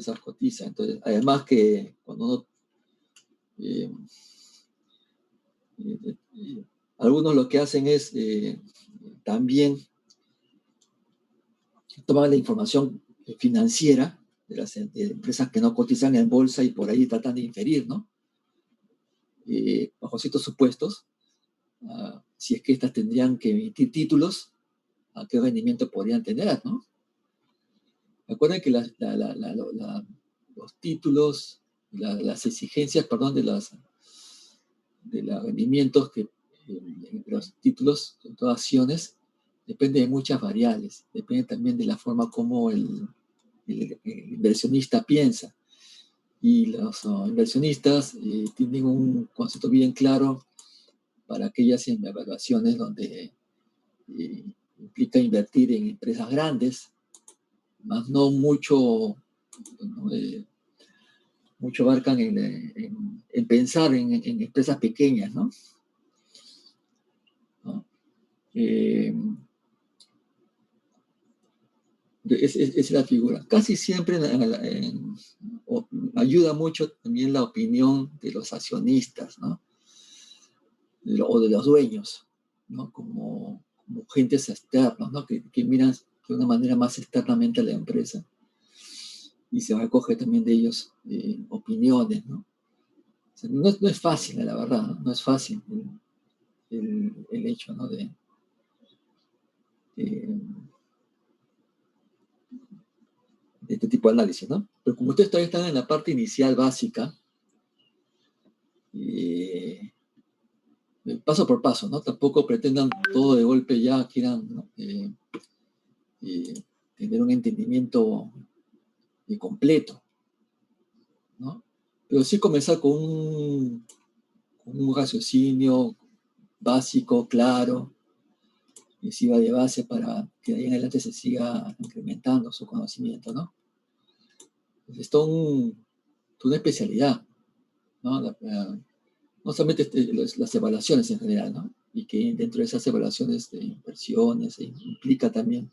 empresas cotizan. Entonces, además que cuando uno, eh, algunos lo que hacen es también tomar la información financiera de las empresas que no cotizan en bolsa y por ahí tratan de inferir, ¿no? Bajo ciertos supuestos, si es que estas tendrían que emitir títulos, a qué rendimiento podrían tener, ¿no? Recuerden que los títulos, las exigencias, perdón, de los rendimientos que los títulos, de todas acciones, depende de muchas variables. Depende también de la forma como el inversionista piensa. Y los inversionistas tienen un concepto bien claro para aquellas evaluaciones donde implica invertir en empresas grandes, más no mucho, ¿no? Mucho abarcan en pensar en empresas pequeñas, ¿no? ¿No? Esa es la figura. Casi siempre ayuda mucho también la opinión de los accionistas, ¿no? O de los dueños, ¿no? Como gentes externos, ¿no? Que miran de una manera más externamente a la empresa y se recoge también de ellos opiniones, ¿no? O sea, no es fácil, la verdad, ¿no? No es fácil el hecho, ¿no? de este tipo de análisis, ¿no? Pero como ustedes todavía están en la parte inicial básica, paso por paso, ¿no? Tampoco pretendan todo de golpe ya, quieran, ¿no? Tener un entendimiento completo, ¿no? Pero sí comenzar con un raciocinio básico, claro, y sirva de base para que de ahí en adelante se siga incrementando su conocimiento, ¿no? Es toda una especialidad, ¿no? No solamente las evaluaciones en general, ¿no? Y que dentro de esas evaluaciones de inversiones implica también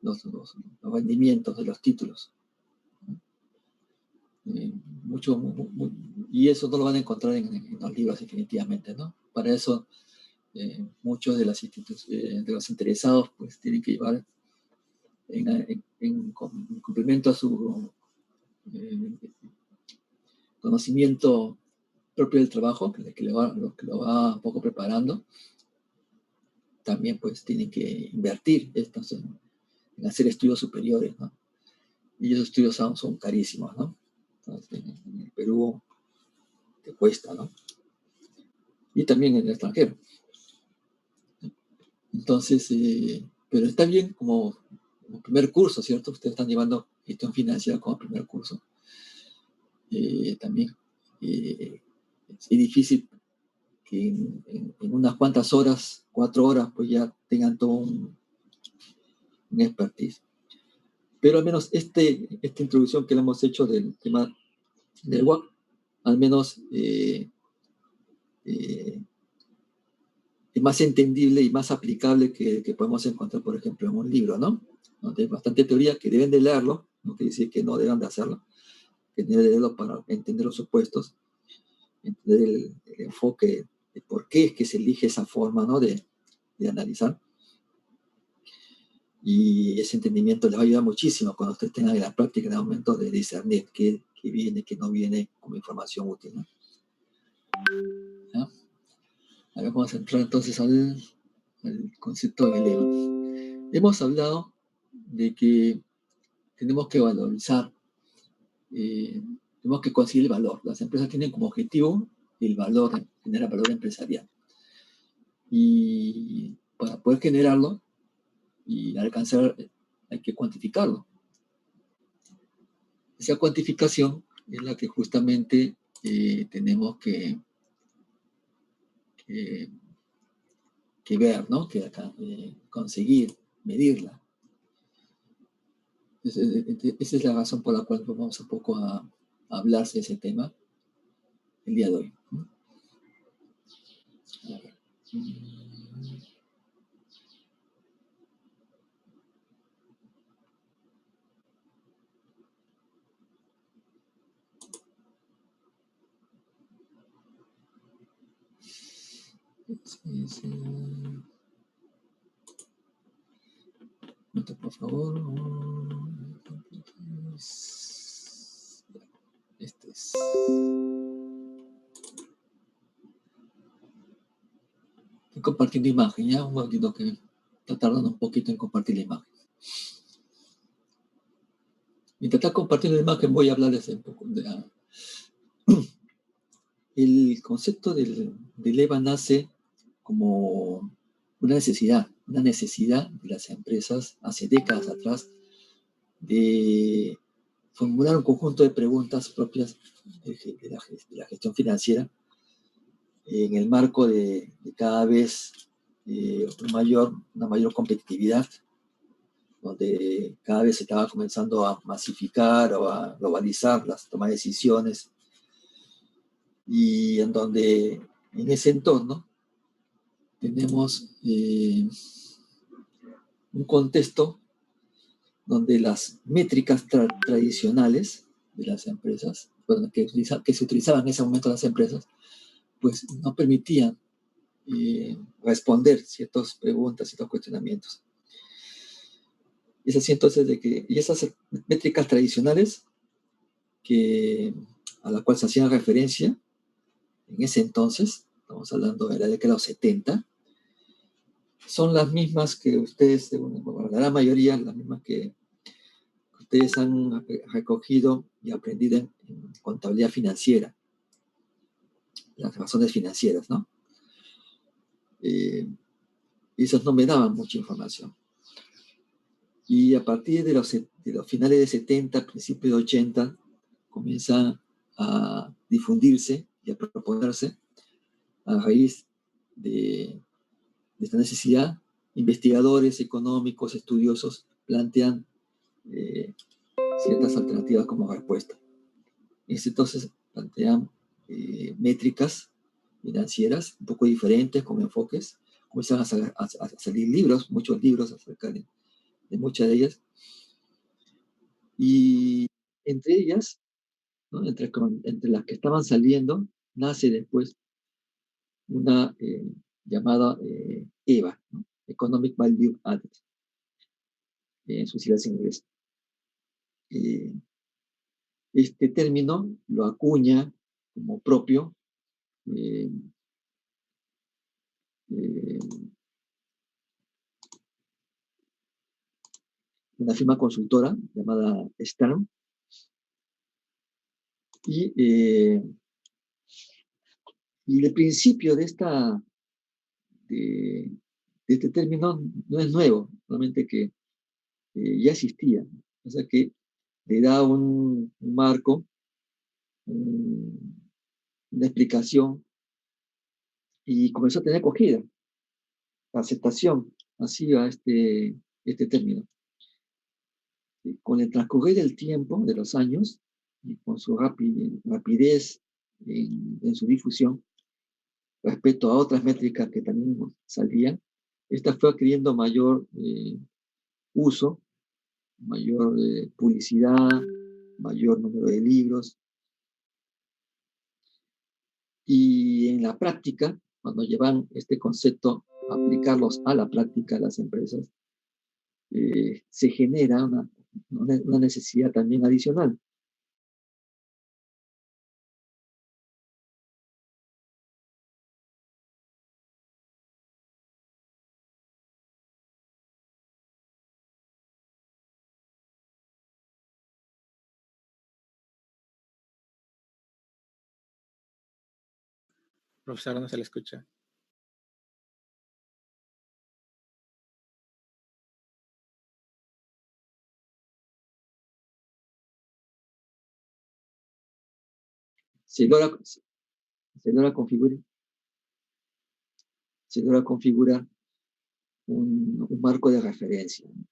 los rendimientos de los títulos. Y eso no lo van a encontrar en los libros definitivamente, ¿no? Para eso muchos de los interesados pues tienen que llevar en complemento a su conocimiento propio del trabajo, que lo va un poco preparando, también pues tienen que invertir en hacer estudios superiores, ¿no? Y esos estudios son carísimos, ¿no? Entonces, en el Perú te cuesta, ¿no? Y también en el extranjero. Entonces, pero está bien como primer curso, ¿cierto? Ustedes están llevando gestión financiera como primer curso. También es difícil que en unas cuantas horas, 4 horas, pues ya tengan todo un expertise. Pero al menos esta introducción que le hemos hecho del tema del WAC, al menos es más entendible y más aplicable que podemos encontrar, por ejemplo, en un libro, ¿no? Donde hay bastante teoría que deben de leerlo, no quiere decir que no deban de hacerlo, que deben de leerlo para entender los supuestos, entender el enfoque de por qué es que se elige esa forma, ¿no? de analizar. Y ese entendimiento les va a ayudar muchísimo cuando ustedes tengan en la práctica en el momento de discernir qué viene, qué no viene como información útil, ¿no? ¿Ya? Ahora vamos a entrar entonces al concepto de lema. Hemos hablado de que tenemos que valorizar, tenemos que conseguir el valor. Las empresas tienen como objetivo el valor, generar valor empresarial. Y para poder generarlo y alcanzar, hay que cuantificarlo. Esa cuantificación es la que justamente tenemos que ver, ¿no? Que conseguir, medirla. Esa es la razón por la cual vamos un poco a hablar de ese tema el día de hoy. A ver. Sí, sí. Por favor. Este es. Estoy compartiendo imagen, ya un momentito que está tardando un poquito en compartir la imagen. Mientras está compartiendo la imagen voy a hablarles un poco de el concepto del EVA nace como una necesidad de las empresas hace décadas atrás de formular un conjunto de preguntas propias de la gestión financiera en el marco de cada vez una mayor competitividad, donde cada vez se estaba comenzando a masificar o a globalizar las tomas de decisiones, y en donde en ese entorno tenemos un contexto donde las métricas tradicionales de las empresas, bueno, que se utilizaban en ese momento las empresas, pues no permitían responder ciertas preguntas, ciertos cuestionamientos. Es así entonces y esas métricas tradicionales a las cuales se hacían referencia en ese entonces, estamos hablando de la década de los 70, son las mismas que ustedes, bueno, la gran mayoría, las mismas que ustedes han recogido y aprendido en contabilidad financiera, las razones financieras, ¿no? Esas no me daban mucha información. Y a partir de los finales de 70, principios de 80, comienza a difundirse y a proponerse, a raíz de esta necesidad, investigadores económicos, estudiosos, plantean ciertas alternativas como respuesta. Entonces plantean métricas financieras un poco diferentes, con enfoques. Comienzan a salir libros, muchos libros acerca de muchas de ellas. Y entre ellas, ¿no? entre las que estaban saliendo, nace después una llamada EVA, ¿no? Economic Value Added, en sus siglas en inglés. Este término lo acuña como propio una firma consultora llamada Stern. Y el principio de este término no es nuevo, solamente que ya existía. O sea que le da un marco, una explicación, y comenzó a tener acogida, aceptación masiva este término. Con el transcurrir del tiempo, de los años, y con su rapidez en su difusión, respecto a otras métricas que también salían, esta fue adquiriendo mayor uso, mayor publicidad, mayor número de libros. Y en la práctica, cuando llevan este concepto a aplicarlos a la práctica de las empresas, se genera una necesidad también adicional. Profesor, no se le escucha. Se logra configurar un marco de referencia, ¿no?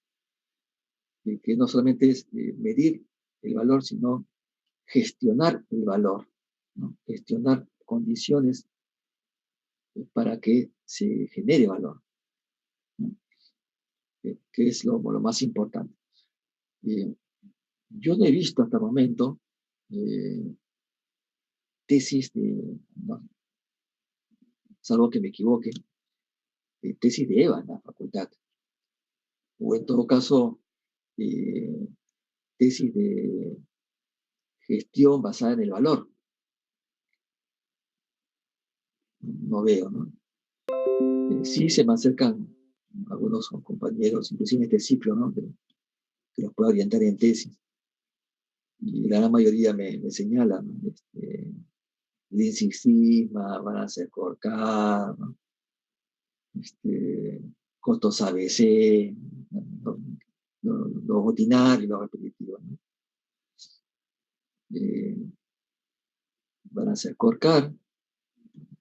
Que no solamente es medir el valor, sino gestionar el valor, ¿no? Gestionar condiciones para que se genere valor, ¿no? Que es lo más importante. Yo no he visto hasta el momento tesis salvo que me equivoque, tesis de EVA en la facultad, o en todo caso, eh, tesis de gestión basada en el valor. No veo, ¿no? Sí se me acercan algunos compañeros, inclusive en este ciclo, ¿no? Que los puedo orientar en tesis. Y la gran mayoría me señalan, ¿no? Lean Six Sigma, van a hacer Core, ¿no? Costos ABC, lo rutinario y lo repetitivo, ¿no? Van a hacer Core,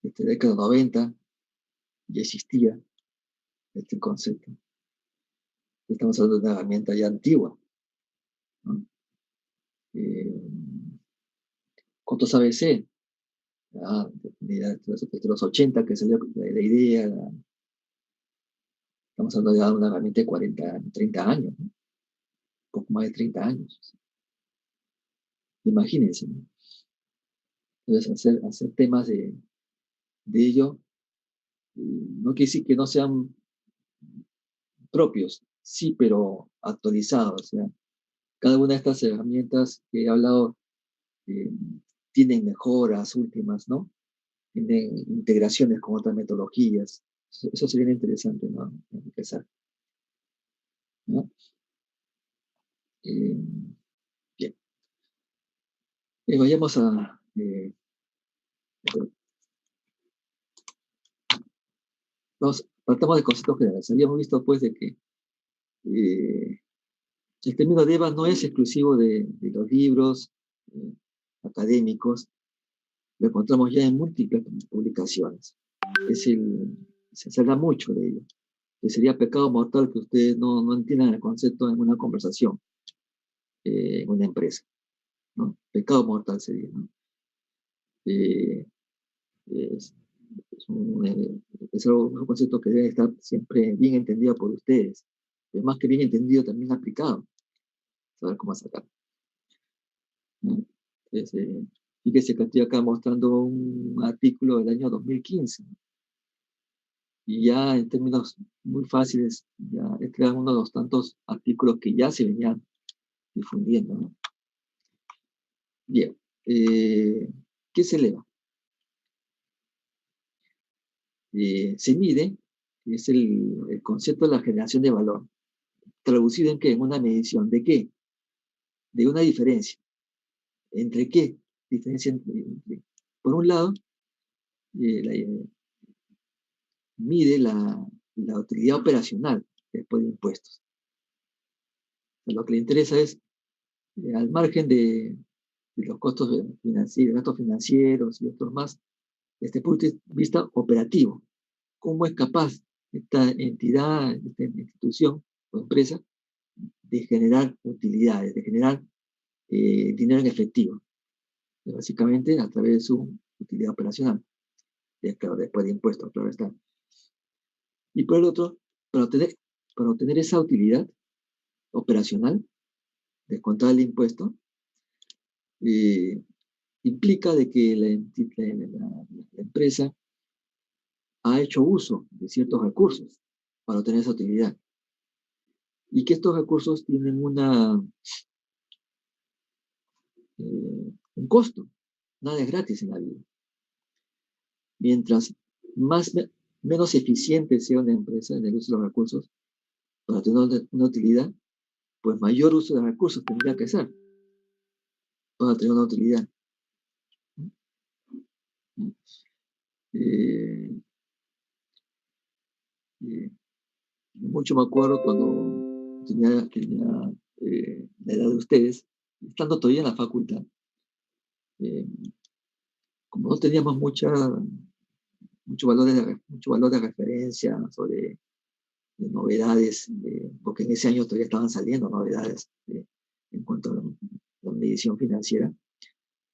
década 90, ya existía este concepto. Estamos hablando de una herramienta ya antigua, ¿no? Costos ABC, de los 80 que salió la idea, estamos hablando de una herramienta de 40, 30 años, ¿no? Poco más de 30 años. Imagínense, ¿no? Entonces, hacer temas de ello no quiere decir que no sean propios, sí, pero actualizados. O sea, cada una de estas herramientas que he hablado tienen mejoras últimas, ¿no? Tienen integraciones con otras metodologías. Eso sería interesante, ¿no? Empezar, ¿no? Bien. Vayamos a... partamos de conceptos generales. Habíamos visto, pues, de que el término de EVA no es exclusivo de los libros académicos, lo encontramos ya en múltiples publicaciones. Se habla mucho de ello. Que sería pecado mortal que ustedes no entiendan el concepto en una conversación, en una empresa, ¿no? Pecado mortal sería, ¿no? Es, es un concepto que debe estar siempre bien entendido por ustedes, pero más que bien entendido, también aplicado, saber cómo sacar, ¿no? Entonces, fíjese que estoy acá mostrando un artículo del año 2015, y ya en términos muy fáciles, ya este era uno de los tantos artículos que ya se venían difundiendo, ¿no? Bien, ¿qué se eleva? Se mide, es el concepto de la generación de valor, traducido en qué, en una medición de qué, de una diferencia. ¿Entre qué? Diferencia por un lado, mide la utilidad operacional después de impuestos. Lo que le interesa es, al margen de los costos financieros, gastos financieros y otros más, desde el punto de vista operativo, cómo es capaz esta entidad, esta institución o empresa de generar utilidades, de generar dinero en efectivo, básicamente a través de su utilidad operacional, claro, después de impuestos, claro está. Y por el otro, para obtener esa utilidad operacional, descontar el impuesto, implica de que la empresa ha hecho uso de ciertos recursos para obtener esa utilidad. Y que estos recursos tienen un costo. Nada es gratis en la vida. Mientras menos eficiente sea una empresa en el uso de los recursos para tener una utilidad, pues mayor uso de recursos tendría que hacer para tener una utilidad. Mucho me acuerdo cuando tenía la edad de ustedes, estando todavía en la facultad, como no teníamos mucho valor de referencia sobre novedades, porque en ese año todavía estaban saliendo novedades en cuanto a la medición financiera,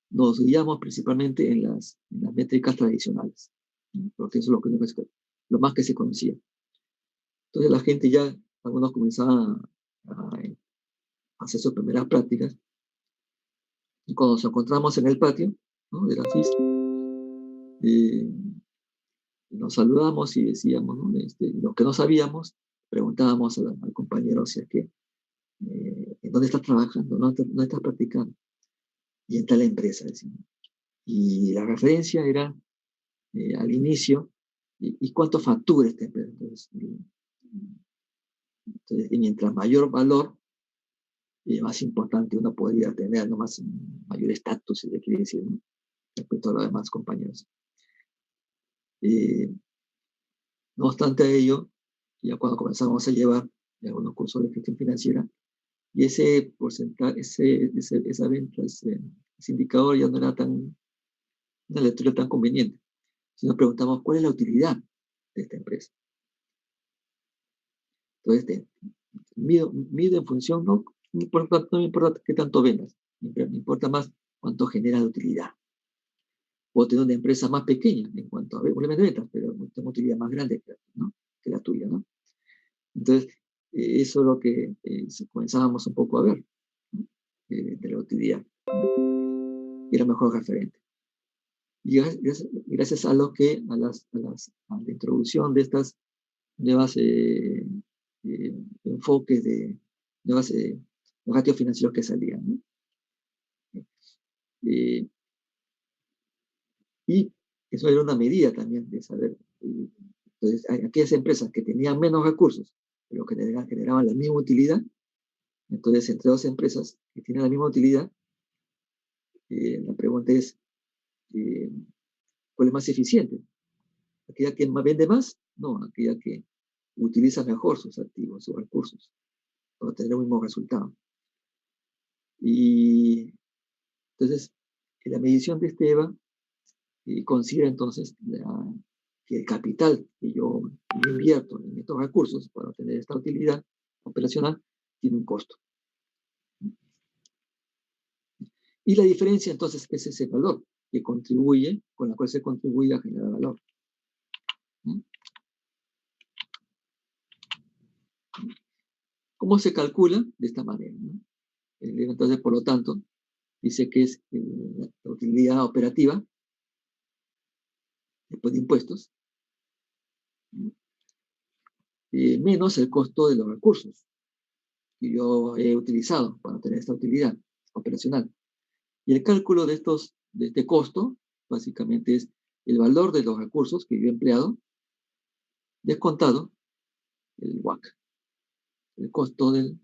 nos guiamos principalmente en las métricas tradicionales, ¿no? Porque eso es lo más que se conocía. Entonces la gente ya, algunos comenzaban a hacer sus primeras prácticas, y cuando nos encontramos en el patio, ¿no?, de la FIS, nos saludamos y decíamos, ¿no? Lo que no sabíamos, preguntábamos al compañero si es que, ¿en dónde estás trabajando? ¿Dónde estás practicando? Y en tal empresa, decimos. Y la referencia era al inicio, y cuánto factura esta empresa. Entonces, y mientras mayor valor, más importante uno podría tener, ¿no? Más, mayor estatus, si le quiere decir, ¿no? Respecto a los demás compañeros. No obstante ello, ya cuando comenzamos a llevar algunos cursos de gestión financiera, y ese porcentaje, esa venta, ese indicador ya no era una lectura tan conveniente. Si nos preguntamos cuál es la utilidad de esta empresa. Entonces, mido en función, no me importa qué tanto vendas, me importa más cuánto genera de utilidad. Puedo tener una empresa más pequeña en cuanto a volumen de ventas, pero tengo utilidad más grande, ¿no? Que la tuya, ¿no? Entonces, eso es lo que comenzábamos un poco a ver, ¿no? De la utilidad. Y era mejor referente. Y gracias a lo que, a la introducción de estas nuevas enfoques de nuevas los ratios financieros que salían, ¿no? Eh, y eso era una medida también de saber. Entonces, aquellas empresas que tenían menos recursos, pero que generaban la misma utilidad, entonces entre dos empresas que tienen la misma utilidad, la pregunta es, ¿cuál es más eficiente? ¿Aquella que vende más? No, aquella que utiliza mejor sus activos, sus recursos, para tener el mismo resultado. Y entonces, la medición de este EVA considera entonces que el capital que yo invierto en estos recursos para obtener esta utilidad operacional tiene un costo. Y la diferencia entonces es ese valor que contribuye, con la cual se contribuye a generar valor. ¿Cómo se calcula? De esta manera, ¿no? Entonces, por lo tanto, dice que es la utilidad operativa después de impuestos, menos el costo de los recursos que yo he utilizado para tener esta utilidad operacional. Y el cálculo de este costo, básicamente es el valor de los recursos que yo he empleado, descontado el WACC, el costo de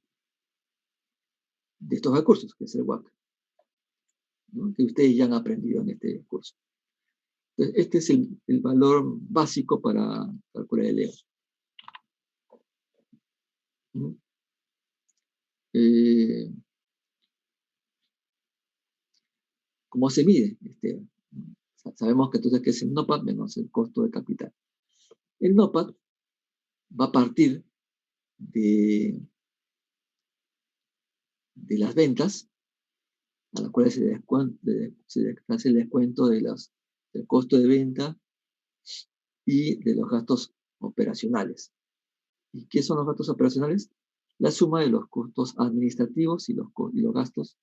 estos recursos, que es el WACC, ¿no? Que ustedes ya han aprendido en este curso. Entonces, este es el valor básico para calcular el EVA. ¿Cómo se mide este EVA? Sabemos que entonces que es el NOPAT menos el costo de capital. El NOPAT va a partir de las ventas, a las cuales se hace el descuento del costo de venta y de los gastos operacionales. ¿Y qué son los gastos operacionales? La suma de los costos administrativos y los gastos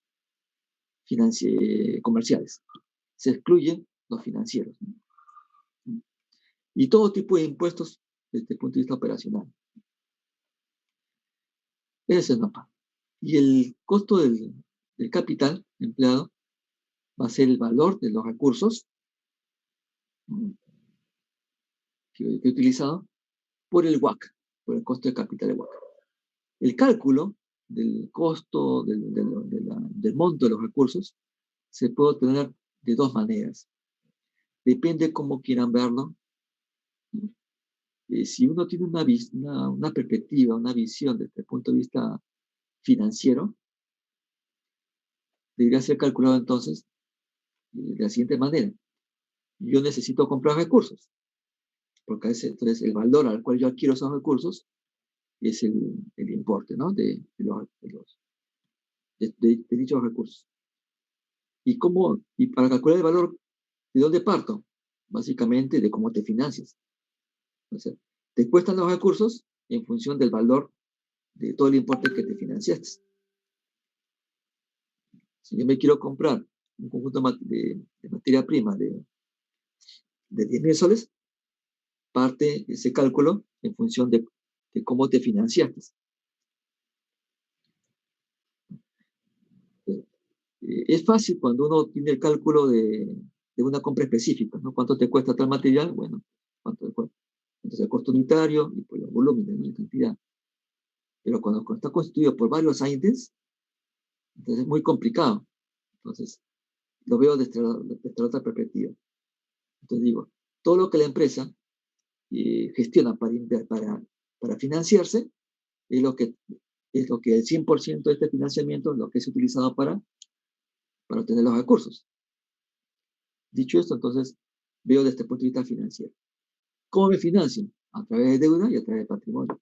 comerciales. Se excluyen los financieros, ¿no? Y todo tipo de impuestos desde el punto de vista operacional. Ese es el NOPA. Y el costo del capital empleado va a ser el valor de los recursos que he utilizado por el WACC, por el costo de capital de WACC. El cálculo del costo, del monto de los recursos, se puede obtener de dos maneras. Depende cómo quieran verlo. Si uno tiene una perspectiva, una visión desde el punto de vista financiero, debería ser calculado entonces de la siguiente manera. Yo necesito comprar recursos, porque entonces el valor al cual yo adquiero esos recursos es el importe, ¿no? de dichos recursos. Y para calcular el valor, ¿de dónde parto? Básicamente de cómo te financias. O sea, te cuestan los recursos en función del valor de todo el importe que te financiaste. Si yo me quiero comprar un conjunto de materia prima de 10.000 soles, parte ese cálculo en función de cómo te financiaste. Es fácil cuando uno tiene el cálculo de una compra específica, ¿no? ¿Cuánto te cuesta tal material? Bueno, ¿cuánto te cuesta? Entonces el costo unitario y por los volúmenes, ¿no? La cantidad. Pero cuando está constituido por varios items, entonces es muy complicado. Entonces, lo veo desde otra perspectiva. Entonces digo, todo lo que la empresa gestiona para financiarse es lo que el 100% de este financiamiento es lo que es utilizado para obtener los recursos. Dicho esto, entonces, veo desde el punto de vista financiero. ¿Cómo me financian? A través de deuda y a través de patrimonio.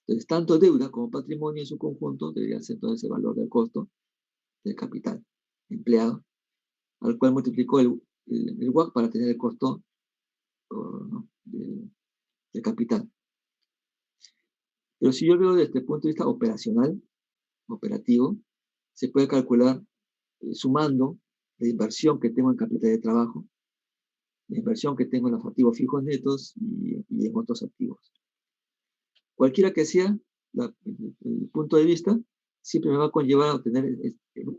Entonces, tanto deuda como patrimonio en su conjunto debería ser entonces el valor del costo del capital empleado, al cual multiplicó el WACC para tener el costo, ¿no?, del capital. Pero si yo veo desde el punto de vista operacional, operativo, se puede calcular sumando la inversión que tengo en capital de trabajo, la inversión que tengo en los activos fijos netos y en otros activos. Cualquiera que sea el punto de vista, siempre me va a conllevar a obtener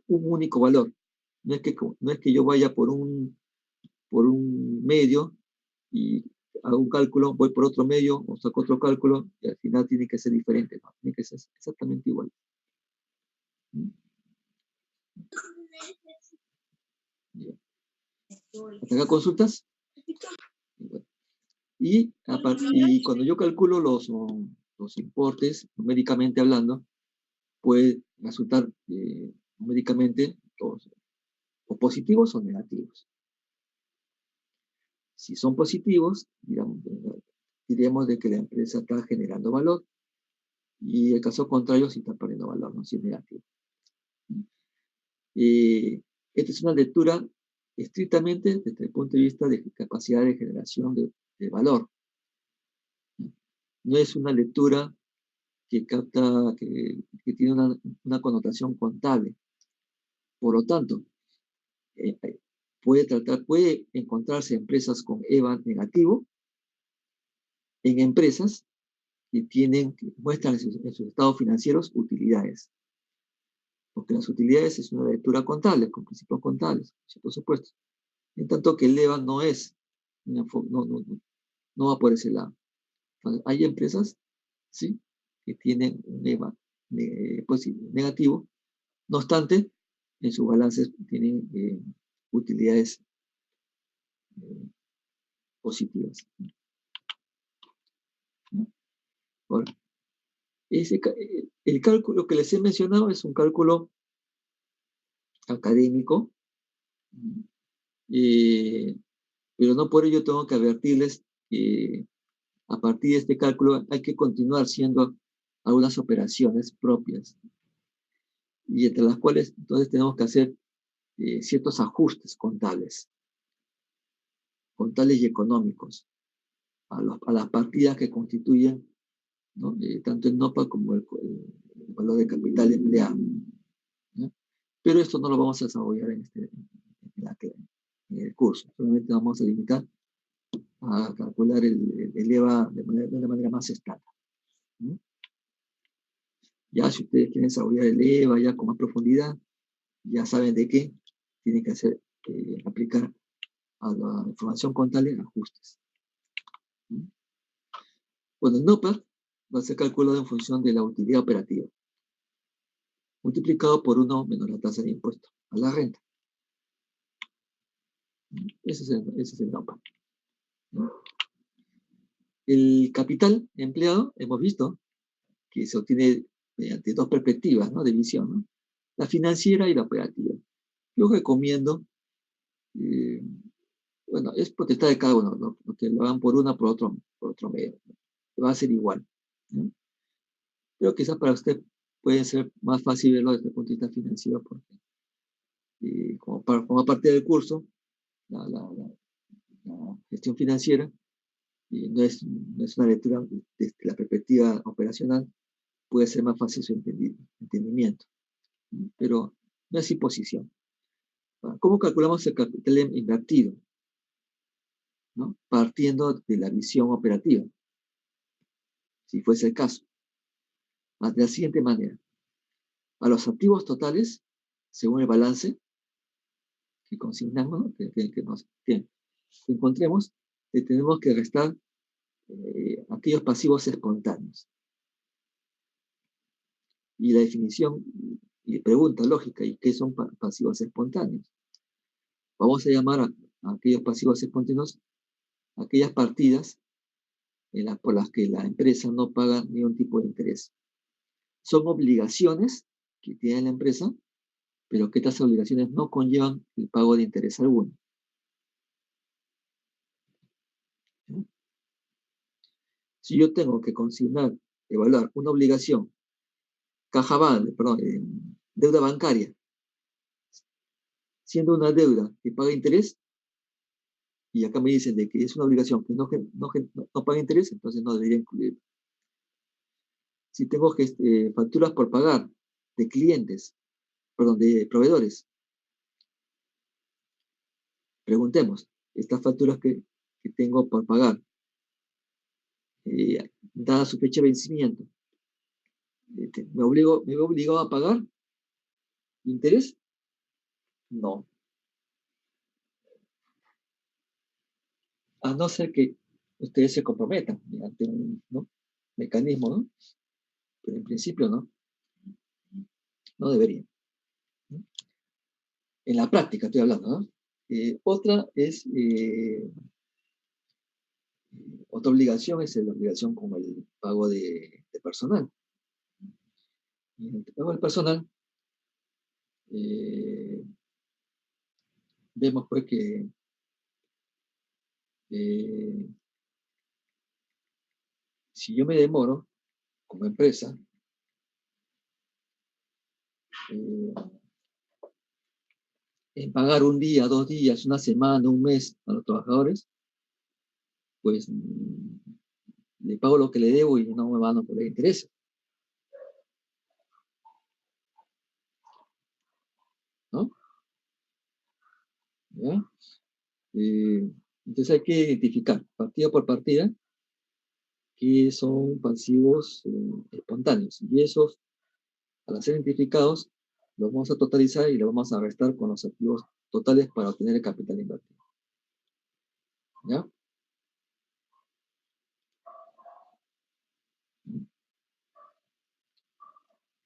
un único valor. No es que yo vaya por un medio y hago un cálculo, voy por otro medio o saco otro cálculo y al final tiene que ser diferente, ¿no? Tiene que ser exactamente igual. ¿Mm? ¿Hasta acá consultas? Y cuando yo calculo los importes, numéricamente hablando, puede resultar numéricamente o positivos o negativos. Si son positivos, diremos de que la empresa está generando valor, y el caso contrario, si está perdiendo valor, no, si es negativo. Esta es una lectura estrictamente desde el punto de vista de capacidad de generación de valor. No es una lectura que capta, que tiene una connotación contable. Por lo tanto, puede encontrarse empresas con EVA negativo en empresas que muestran en sus estados financieros utilidades. Porque las utilidades es una lectura contable, con principios contables, por supuesto. En tanto que el EVA no va por ese lado. Entonces, hay empresas, ¿sí?, que tienen un EVA negativo, no obstante, en sus balances tienen utilidades positivas. ¿No? Ahora, el cálculo que les he mencionado es un cálculo académico, pero no por ello tengo que advertirles que a partir de este cálculo hay que continuar haciendo algunas operaciones propias, y entre las cuales entonces tenemos que hacer ciertos ajustes contables y económicos a las partidas que constituyen, ¿no?, tanto el NOPA como el valor de capital empleado, ¿no? Pero esto no lo vamos a desarrollar en el curso. Solamente vamos a limitar a calcular el EVA de una manera más estándar, ¿no? Ya si ustedes quieren desarrollar el EVA ya con más profundidad, ya saben de qué tienen que hacer, aplicar a la información contable ajustes. ¿Mm? Bueno, el NOPA va a ser calculado en función de la utilidad operativa, multiplicado por 1 menos la tasa de impuesto a la renta. Ese es el NOPA, ¿no? El capital empleado, hemos visto que se obtiene mediante dos perspectivas, ¿no?, de visión, ¿no?, la financiera y la operativa. Yo recomiendo, bueno, es potestad de cada uno, ¿no?, que lo hagan por otro medio, ¿no?, va a ser igual, ¿no? Pero quizás para usted puede ser más fácil verlo desde el punto de vista financiero, porque como parte del curso, la gestión financiera no es una lectura desde la perspectiva operacional, puede ser más fácil su entendimiento, ¿no? Pero no es imposición. ¿Cómo calculamos el capital invertido? ¿no? Partiendo de la visión operativa, si fuese el caso. De la siguiente manera. A los activos totales, según el balance que consignamos, ¿no? que encontremos, le tenemos que restar aquellos pasivos espontáneos. Y la definición y pregunta lógica, ¿y qué son pasivos espontáneos? Vamos a llamar a aquellos pasivos espontáneos aquellas partidas por las que la empresa no paga ningún tipo de interés. Son obligaciones que tiene la empresa, pero que estas obligaciones no conllevan el pago de interés alguno. ¿Sí? Si yo tengo que consignar, evaluar una obligación, deuda bancaria, siendo una deuda que paga interés, y acá me dicen de que es una obligación que no paga interés, entonces no debería incluir. Si tengo facturas por pagar de clientes, de proveedores, preguntemos, estas facturas que tengo por pagar, dada su fecha de vencimiento, ¿me veo obligado a pagar interés? No. A no ser que ustedes se comprometan mediante un mecanismo, ¿no? Pero en principio no deberían, ¿no? En la práctica estoy hablando, ¿no? Otra obligación es la obligación como el pago de personal. Y en el pago del personal, vemos pues que si yo me demoro como empresa, en pagar un día, 2 días, una semana, un mes a los trabajadores, pues le pago lo que le debo y no me van a poner interés, ¿no? ¿Ya? Entonces hay que identificar, partida por partida, que son pasivos espontáneos. Y esos, al ser identificados, los vamos a totalizar y los vamos a restar con los activos totales para obtener el capital invertido. ¿Ya?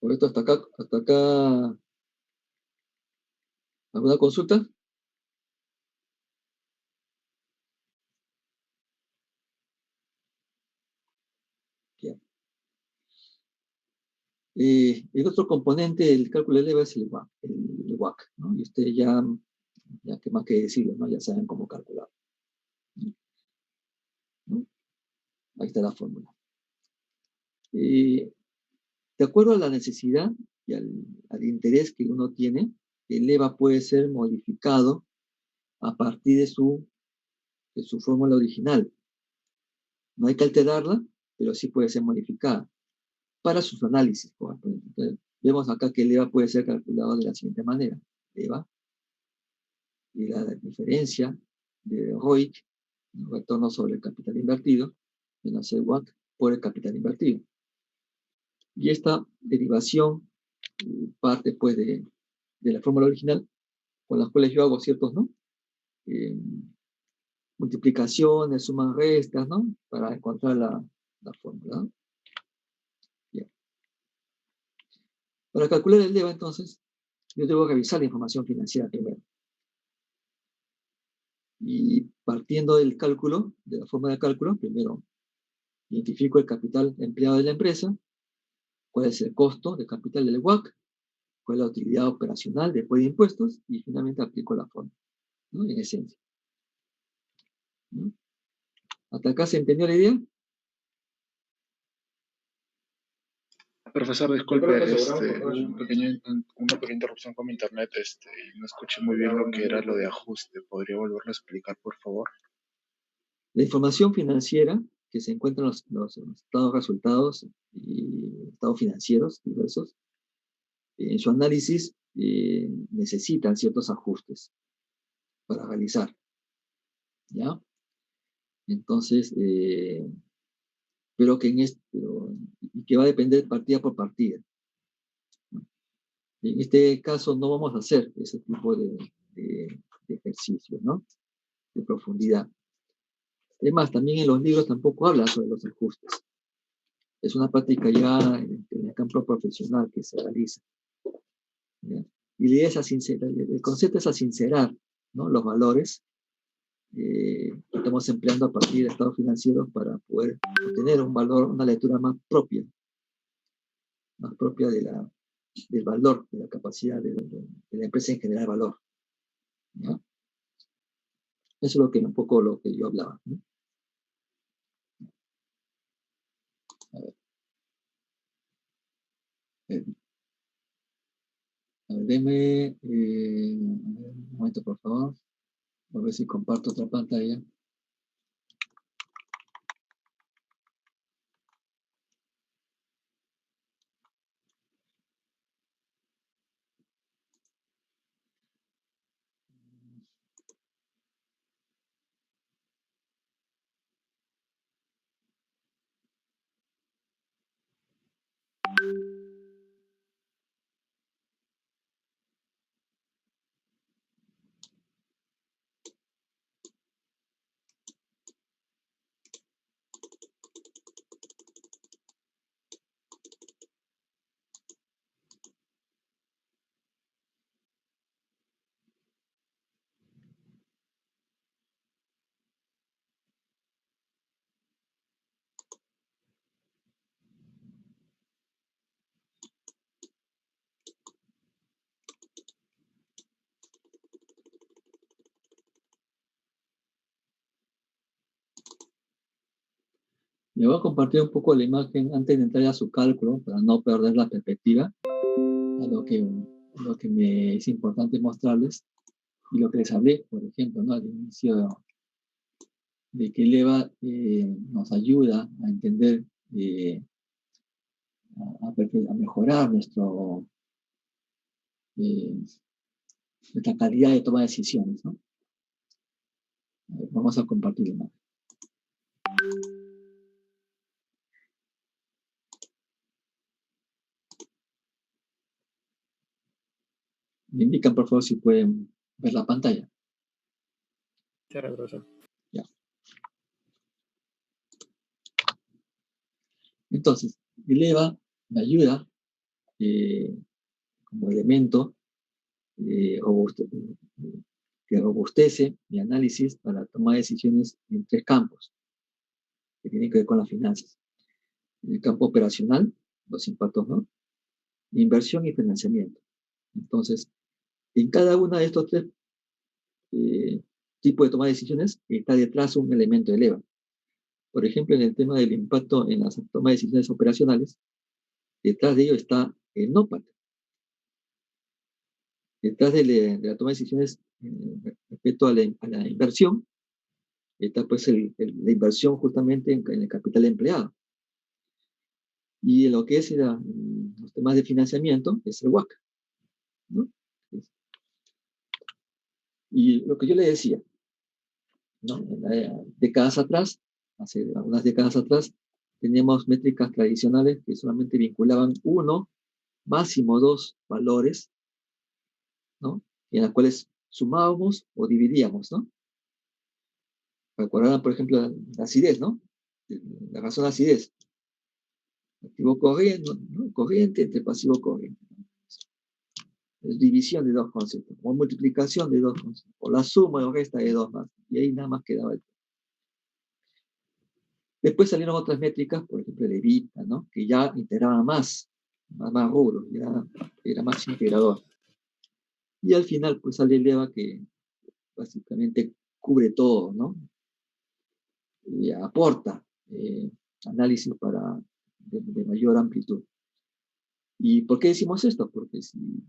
Por esto, hasta acá, ¿alguna consulta? Bien. El otro componente del cálculo de leva es el WACC, ¿no? Y ustedes ya que más que decirlo, ¿no? Ya saben cómo calcular, ¿no? Ahí está la fórmula. De acuerdo a la necesidad y al interés que uno tiene, el EVA puede ser modificado a partir de su fórmula original. No hay que alterarla, pero sí puede ser modificada para sus análisis. Entonces, vemos acá que el EVA puede ser calculado de la siguiente manera. EVA y la diferencia de ROIC, el retorno sobre el capital invertido, menos el WACC por el capital invertido. Y esta derivación parte pues de la fórmula original, con las cuales yo hago ciertos, ¿no? Multiplicaciones, sumas, restas, ¿no? Para encontrar la fórmula, ¿no? Bien. Para calcular el EVA, entonces, yo debo revisar la información financiera primero. Y partiendo del cálculo, de la forma de cálculo, primero identifico el capital empleado de la empresa, cuál es el costo de capital del WACC, cuál es la utilidad operacional después de impuestos, y finalmente aplico la fórmula, ¿no? En esencia, ¿no? ¿Hasta acá se entendió la idea? Profesor, disculpe, una pequeña interrupción con mi internet, y no escuché muy bien lo que era lo de ajuste. ¿Podría volverlo a explicar, por favor? La información financiera que se encuentra en los estados resultados y estados financieros diversos, en su análisis necesitan ciertos ajustes para realizar, ¿ya? Entonces, pero y que va a depender partida por partida. En este caso no vamos a hacer ese tipo de ejercicio, ¿no? De profundidad. Además, también en los libros tampoco habla sobre los ajustes. Es una práctica ya en el campo profesional que se realiza, ¿ya? Y la idea es el concepto es sincerar, ¿no? Los valores que estamos empleando a partir de estados financieros para poder obtener un valor, una lectura más propia del valor, de la capacidad de la empresa en generar valor, ¿no? Eso es un poco lo que yo hablaba, ¿no? A ver, eh, deme un momento, por favor. A ver si comparto otra pantalla. Le voy a compartir un poco la imagen antes de entrar a su cálculo para no perder la perspectiva a lo que me es importante mostrarles y lo que les hablé, por ejemplo, ¿no? Al inicio de que el EVA nos ayuda a entender, a mejorar eh, nuestra calidad de toma de decisiones, ¿no? A ver, vamos a compartir la imagen. Me indican, por favor, si pueden ver la pantalla. Claro, profesor. Ya. Entonces, el EVA me ayuda como elemento que robustece mi análisis para tomar decisiones en 3 campos que tienen que ver con las finanzas. En el campo operacional, los impactos, ¿no? Inversión y financiamiento. Entonces, en cada uno de estos 3 tipos de toma de decisiones está detrás un elemento de EVA. Por ejemplo, en el tema del impacto en las tomas de decisiones operacionales, detrás de ello está el NOPAT. Detrás de la toma de decisiones respecto a la inversión, está pues la inversión justamente en el capital empleado. Y en lo que es los temas de financiamiento, es el WACC, ¿no? Y lo que yo le decía, ¿no? Décadas atrás, hace algunas décadas atrás, teníamos métricas tradicionales que solamente vinculaban 1, máximo 2 valores, ¿no? En las cuales sumábamos o dividíamos, ¿no? Recordarán, por ejemplo, la acidez, ¿no? La razón de acidez. Activo corriente, ¿no? Corriente entre pasivo corriente. Es división de 2 conceptos, o multiplicación de 2 conceptos, o la suma o resta de 2 más. Y ahí nada más quedaba el. Después salieron otras métricas, por ejemplo, el EBITA, ¿no? Que ya integraba más rubros, ya era más integrador. Y al final, pues sale el EVA que básicamente cubre todo, ¿no? Y aporta análisis de mayor amplitud. ¿Y por qué decimos esto? Porque si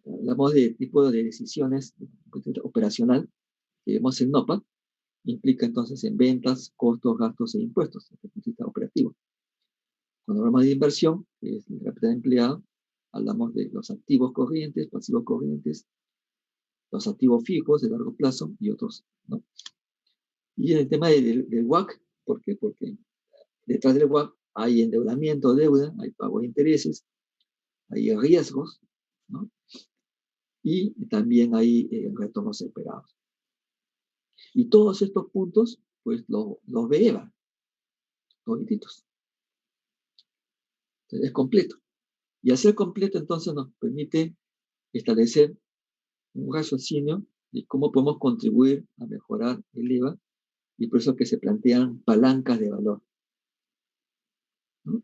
hablamos de tipo de decisiones operacional que vemos en NOPAT, implica entonces en ventas, costos, gastos e impuestos, desde el punto de vista operativo. Cuando hablamos de inversión, que es el capital empleado, hablamos de los activos corrientes, pasivos corrientes, los activos fijos de largo plazo y otros, ¿no? Y en el tema del WACC, ¿por qué? Porque detrás del WACC hay endeudamiento, deuda, hay pago de intereses, hay riesgos, ¿no? Y también hay retornos esperados. Y todos estos puntos, pues los ve EVA, todititos. Entonces, es completo. Y al ser completo, entonces nos permite establecer un raciocinio de cómo podemos contribuir a mejorar el EVA, y por eso que se plantean palancas de valor, ¿no?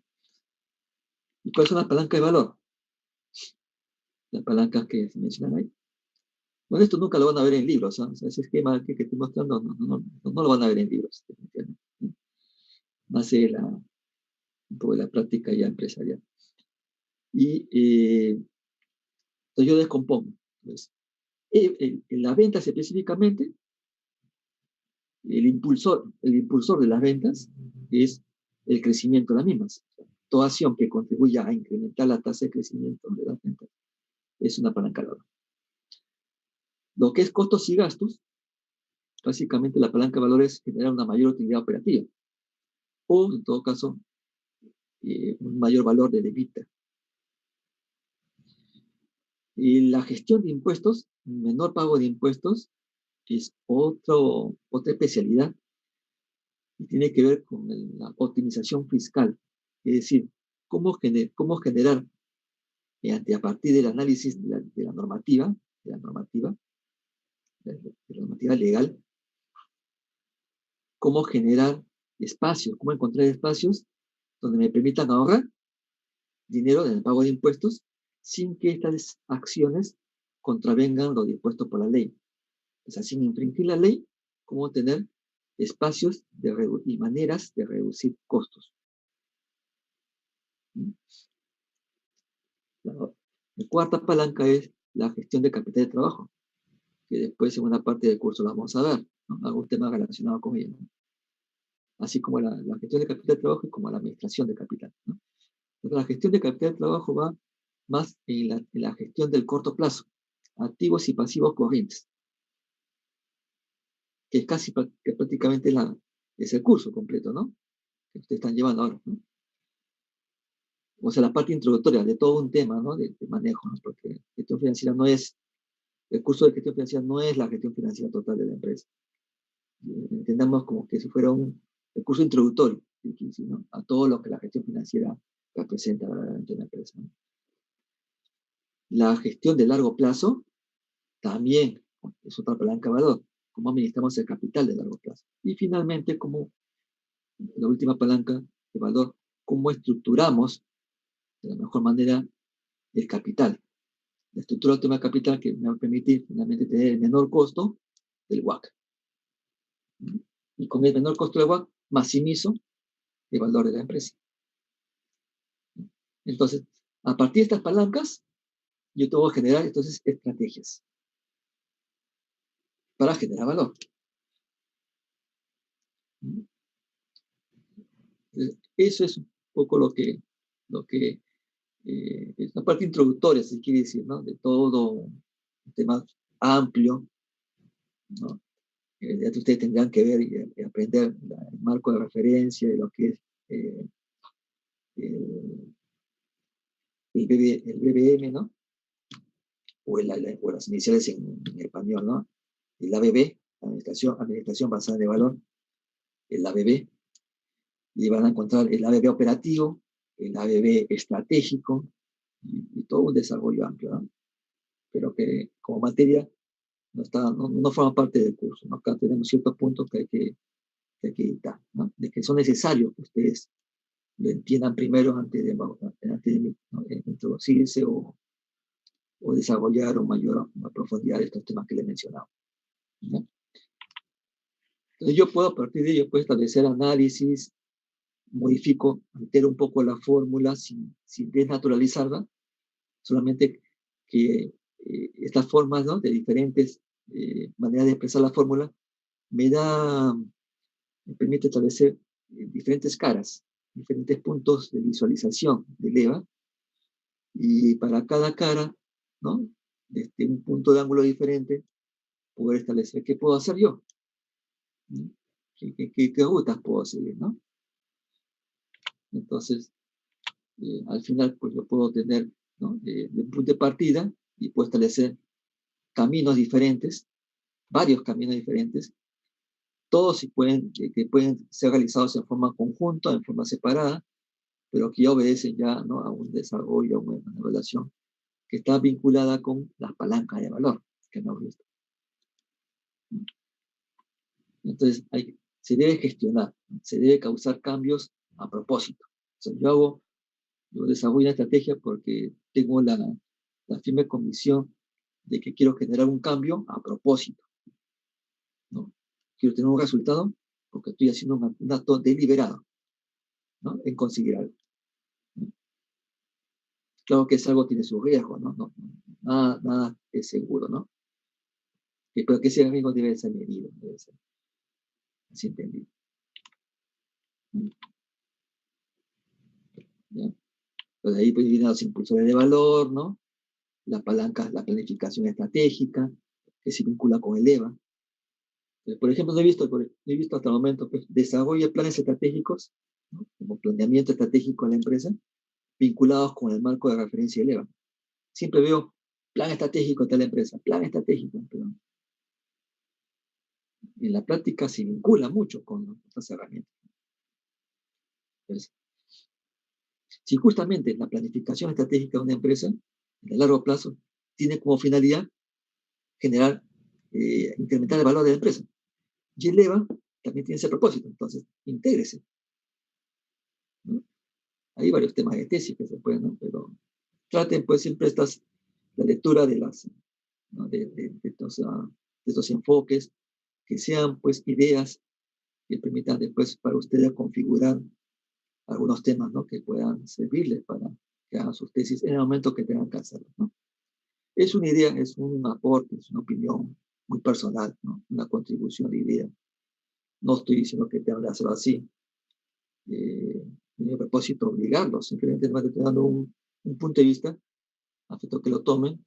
¿Y cuáles son las palancas de valor? Las palancas que se mencionan ahí. Bueno, esto nunca lo van a ver en libros, ¿eh? O sea, ese esquema que estoy mostrando no lo van a ver en libros. Nace un poco de la práctica ya empresarial. Y entonces yo descompongo. Entonces, en las ventas específicamente, el impulsor de las ventas es el crecimiento de las mismas. Toda acción que contribuya a incrementar la tasa de crecimiento de las ventas es una palanca de valor. Lo que es costos y gastos, básicamente la palanca de valor es generar una mayor utilidad operativa, o en todo caso, un mayor valor de EBITDA. Y la gestión de impuestos, menor pago de impuestos, es otra especialidad y tiene que ver con la optimización fiscal. Es decir, cómo generar, a partir del análisis de la normativa legal, cómo generar espacios, cómo encontrar espacios donde me permitan ahorrar dinero en el pago de impuestos sin que estas acciones contravengan lo dispuesto por la ley. O sea, sin infringir la ley, cómo tener espacios y maneras de reducir costos. La cuarta palanca es la gestión de capital de trabajo, que después en una parte del curso la vamos a ver, ¿no? Algún tema relacionado con ella, ¿no? Así como la gestión de capital de trabajo y como la administración de capital, ¿no? Entonces, la gestión de capital de trabajo va más en la gestión del corto plazo, activos y pasivos corrientes, que es que prácticamente es el curso completo, ¿no? Que ustedes están llevando ahora, ¿no? O sea, la parte introductoria de todo un tema, ¿no? De manejo, ¿no? Porque gestión financiera no es, el curso de gestión financiera no es la gestión financiera total de la empresa. Entendamos como que si fuera el curso introductorio, ¿no? A todo lo que la gestión financiera representa verdaderamente en la empresa, ¿no? La gestión de largo plazo también es otra palanca de valor, cómo administramos el capital de largo plazo. Y finalmente, como la última palanca de valor, cómo estructuramos de la mejor manera el capital. La estructura óptima de capital que me va a permitir finalmente tener el menor costo del WACC. Y con el menor costo del WACC maximizo el valor de la empresa. Entonces, a partir de estas palancas, yo tengo que generar entonces estrategias para generar valor. Eso es un poco lo que es la parte introductoria, si quiere decir, ¿no? De todo un tema amplio, ¿no? Ya ustedes tendrán que ver y aprender el marco de referencia de lo que es el BBM, ¿no? O las iniciales en español, ¿no? El ABB, Administración Basada de Valor, el ABB, y van a encontrar el ABB operativo, el ABB estratégico, y todo un desarrollo amplio, ¿no? Pero que como materia no forma parte del curso, ¿no? Acá tenemos ciertos puntos que hay que editar, ¿no? De que son necesarios que ustedes lo entiendan primero antes de ¿no? Introducirse o desarrollar o mayor a profundidad estos temas que les he mencionado, ¿no? Entonces yo puedo a partir de ello establecer análisis, modifico, altero un poco la fórmula sin desnaturalizarla, solamente que estas formas, ¿no? De diferentes maneras de expresar la fórmula me permite establecer diferentes caras, diferentes puntos de visualización del EVA, y para cada cara, ¿no? Desde un punto de ángulo diferente, poder establecer qué puedo hacer yo, ¿no? ¿Qué rutas puedo seguir, no? Entonces, al final, pues yo puedo tener, ¿no? De punto de partida y puedo establecer caminos diferentes, varios caminos diferentes, todos que pueden ser realizados en forma conjunta, en forma separada, pero que ya obedecen ya, ¿no? A un desarrollo, a una relación que está vinculada con las palancas de valor que nos gusta. Entonces, se debe gestionar, se debe causar cambios a propósito. O sea, yo desarrollo una estrategia porque tengo la firme convicción de que quiero generar un cambio a propósito, ¿no? Quiero tener un resultado porque estoy haciendo un acto deliberado, ¿no? En conseguir algo, ¿no? Claro que ese algo tiene su riesgo, ¿no? Nada es seguro, ¿no? Pero que ese riesgo debe ser medido, debe ser así entendido. ¿Ya? Entonces ahí pues vienen los impulsores de valor, ¿no? La palanca, la planificación estratégica, que se vincula con el EVA. Por ejemplo, no he visto hasta el momento, pues, desarrolla planes estratégicos, ¿no? Como planeamiento estratégico en la empresa, vinculados con el marco de referencia del EVA. Siempre veo plan estratégico de la empresa, plan estratégico, pero en la práctica se vincula mucho con estas herramientas. Entonces, si justamente la planificación estratégica de una empresa, en el largo plazo, tiene como finalidad generar, incrementar el valor de la empresa, y el EVA también tiene ese propósito, entonces, intégrese, ¿no? Hay varios temas de tesis que se pueden, ¿no? Pero traten pues siempre la lectura de ¿no? de estos enfoques, que sean pues ideas que permitan después para ustedes configurar algunos temas, ¿no? Que puedan servirles para que hagan sus tesis en el momento que tengan que hacerlo, ¿no? Es una idea, es un aporte, es una opinión muy personal, ¿no? Una contribución de idea. No estoy diciendo que tengan que hacerlo así. Mi propósito obligarlos, simplemente estoy dando un punto de vista, afecto que lo tomen,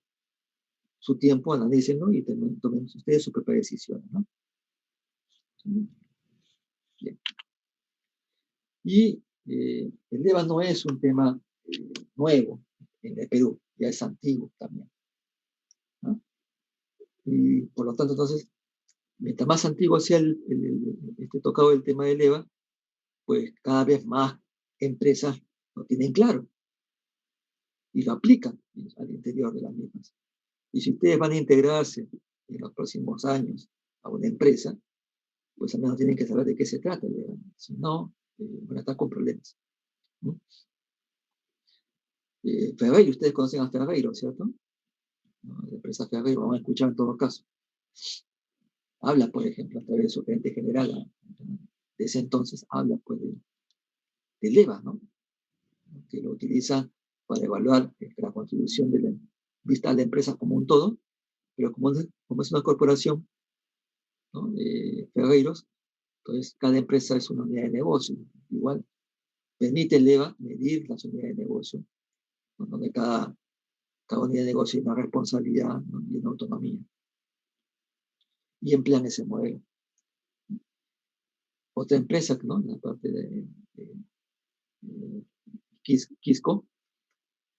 su tiempo, analícenlo y tomen ustedes su propia decisión, ¿no? Bien. Y el EVA no es un tema nuevo en el Perú, ya es antiguo también, ¿no? Y por lo tanto, entonces, mientras más antiguo sea tocado el tema del EVA, pues cada vez más empresas lo tienen claro y lo aplican al interior de las mismas. Y si ustedes van a integrarse en los próximos años a una empresa, pues al menos tienen que saber de qué se trata. Si no, van a estar con problemas, ¿no? Ferreiro, ustedes conocen a Ferreiro, ¿cierto? ¿No? La empresa Ferreiro, vamos a escuchar en todo caso. Habla, por ejemplo, a través de su gerente general, de ese entonces, habla pues del EVA, ¿no? Que lo utiliza para evaluar la contribución vista a la empresa como un todo, pero como es una corporación, ¿no? De Ferreiros, entonces cada empresa es una unidad de negocio. Igual permite el EVA medir las unidades de negocio, ¿no? Donde cada unidad de negocio tiene una responsabilidad, ¿no? Y una autonomía. Y emplean ese modelo. Otra empresa, ¿no? En la parte de Quisco,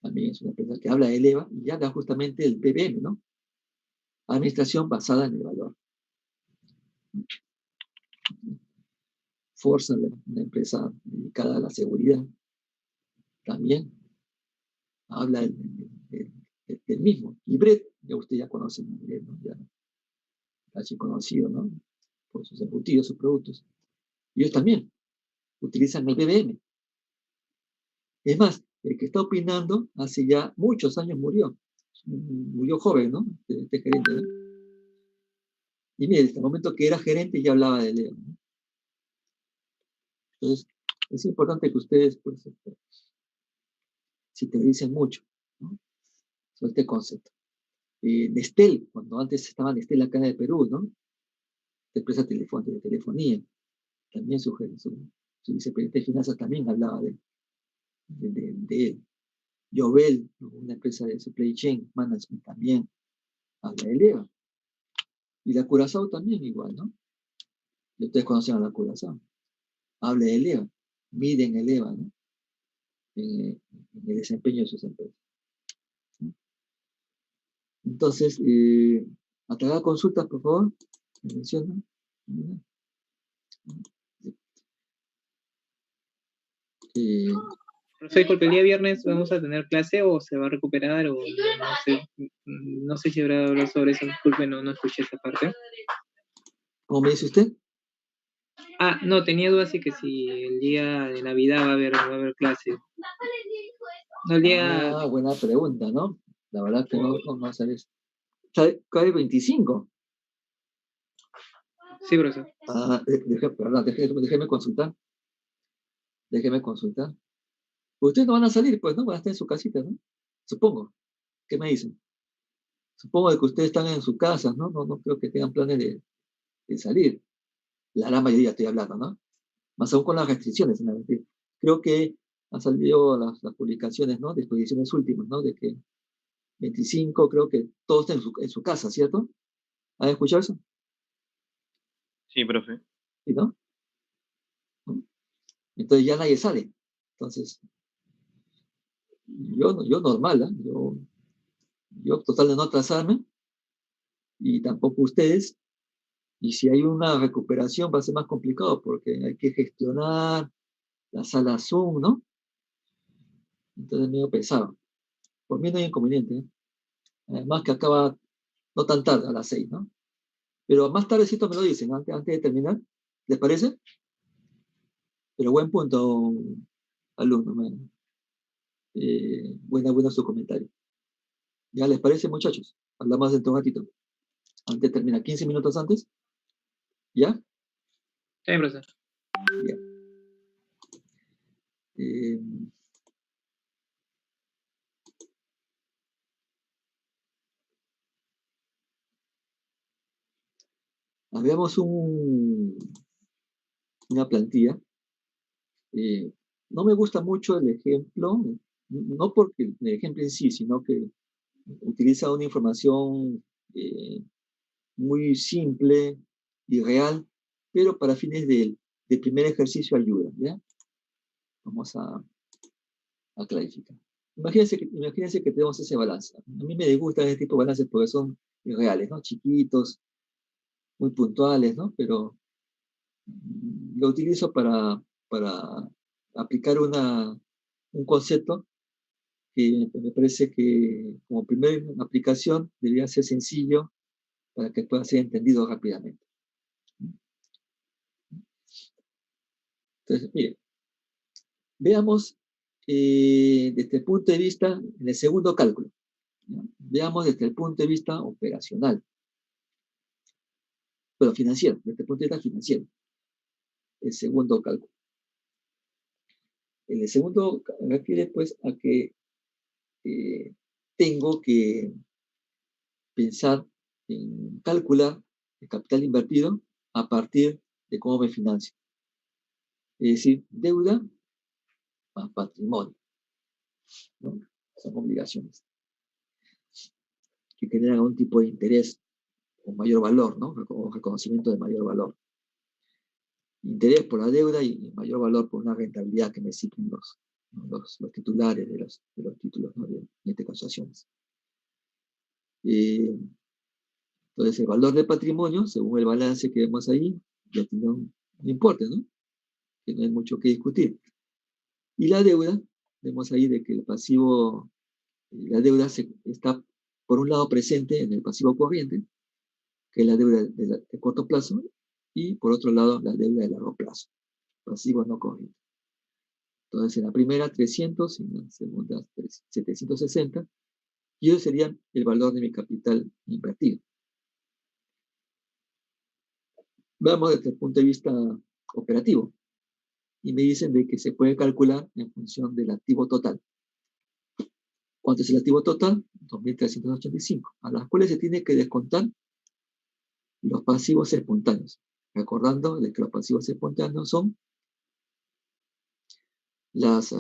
también es una empresa que habla del EVA y habla justamente del PBM, ¿no? Administración basada en el valor. Forza, una empresa dedicada a la seguridad, también habla del mismo. Y Brett, ya usted ya conoce, ¿no? Ya casi conocido, ¿no? Por sus embutidos, sus productos. Y ellos también utilizan el BBM. Es más, el que está opinando hace ya muchos años murió joven, ¿no? Este gerente, ¿no? Y mire, desde el momento que era gerente ya hablaba de Leo, ¿no? Entonces, es importante que ustedes, pues, sinteticen mucho, ¿no? Sobre este concepto. Nestel, cuando antes estaba Nestel acá en el Perú, ¿no? La empresa de telefonía, también su vicepresidente de finanzas también hablaba de él. Jovel, una empresa de supply chain management, también habla de EVA. Y la Curazao también igual, ¿no? Y ustedes conocen a la curación. Hable de EVA, miden el EVA, ¿no? En el desempeño de sus empresas. ¿No? Entonces, hasta haga consultas, por favor. Me mencionan. Profesor, disculpe, ¿el día viernes vamos a tener clase o se va a recuperar o no sé si habrá hablado sobre eso, disculpe, no escuché esa parte. ¿Cómo me dice usted? Ah, no, tenía dudas y que si el día de Navidad va a haber clase. No, el día... Buena pregunta, ¿no? La verdad que no sabes. ¿Cae 25? Sí, profesor. Perdón, déjeme consultar. Déjeme consultar. Ustedes no van a salir, pues, ¿no? Van a estar en su casita, ¿no? Supongo. ¿Qué me dicen? Supongo que ustedes están en sus casas, ¿no? No creo que tengan planes de salir. La gran mayoría estoy hablando, ¿no? Más aún con las restricciones. ¿No? Creo que han salido las publicaciones, ¿no? Disposiciones últimas, ¿no? De que 25, creo que todos están en su casa, ¿cierto? ¿Han escuchado eso? Sí, profe. ¿Sí, no? ¿No? Entonces ya nadie sale. Entonces, yo normal, ¿eh? Yo total de no atrasarme y tampoco ustedes. Y si hay una recuperación va a ser más complicado porque hay que gestionar la sala Zoom, ¿no? Entonces medio pesado. Por mí no hay inconveniente, ¿eh? Además que acaba no tan tarde, a las 6, ¿no? Pero más tardecito me lo dicen, antes de terminar. ¿Les parece? Pero buen punto, alumno. Buena su comentario. ¿Ya les parece, muchachos? Hablamos dentro de un ratito. Antes de terminar, 15 minutos antes. ¿Ya? Sí, profesor. Ya. Veamos una plantilla. No me gusta mucho el ejemplo, no porque el ejemplo en sí, sino que utiliza una información muy simple y real, pero para fines del primer ejercicio ayuda, ¿ya? Vamos a clarificar. Imagínense que tenemos ese balance. A mí me disgustan este tipo de balances porque son irreales, ¿no? Chiquitos, muy puntuales, ¿no? Pero lo utilizo para aplicar un concepto que me parece que como primera aplicación debería ser sencillo para que pueda ser entendido rápidamente. Entonces, mire, veamos desde el punto de vista, en el segundo cálculo, ¿no? Veamos desde el punto de vista operacional, pero financiero, desde el punto de vista financiero, el segundo cálculo. El segundo refiere pues a que tengo que pensar en calcular el capital invertido a partir de cómo me financio. Es decir, deuda más patrimonio, ¿no? Son obligaciones que generan algún tipo de interés o mayor valor, ¿no? O reconocimiento de mayor valor. Interés por la deuda y mayor valor por una rentabilidad que me exigen los titulares de los títulos, ¿no? En este caso, acciones. Entonces, el valor del patrimonio, según el balance que vemos ahí, ya tiene un importe, ¿no? Que no hay mucho que discutir. Y la deuda, vemos ahí de que el pasivo, la deuda está, por un lado, presente en el pasivo corriente, que es la deuda de corto plazo, y por otro lado, la deuda de largo plazo, pasivo no corriente. Entonces, en la primera, 300, en la segunda, 760, y ellos serían el valor de mi capital invertido. Vamos desde el punto de vista operativo, y me dicen de que se puede calcular en función del activo total. ¿Cuánto es el activo total? 2.385, a las cuales se tiene que descontar los pasivos espontáneos. Recordando de que los pasivos espontáneos son las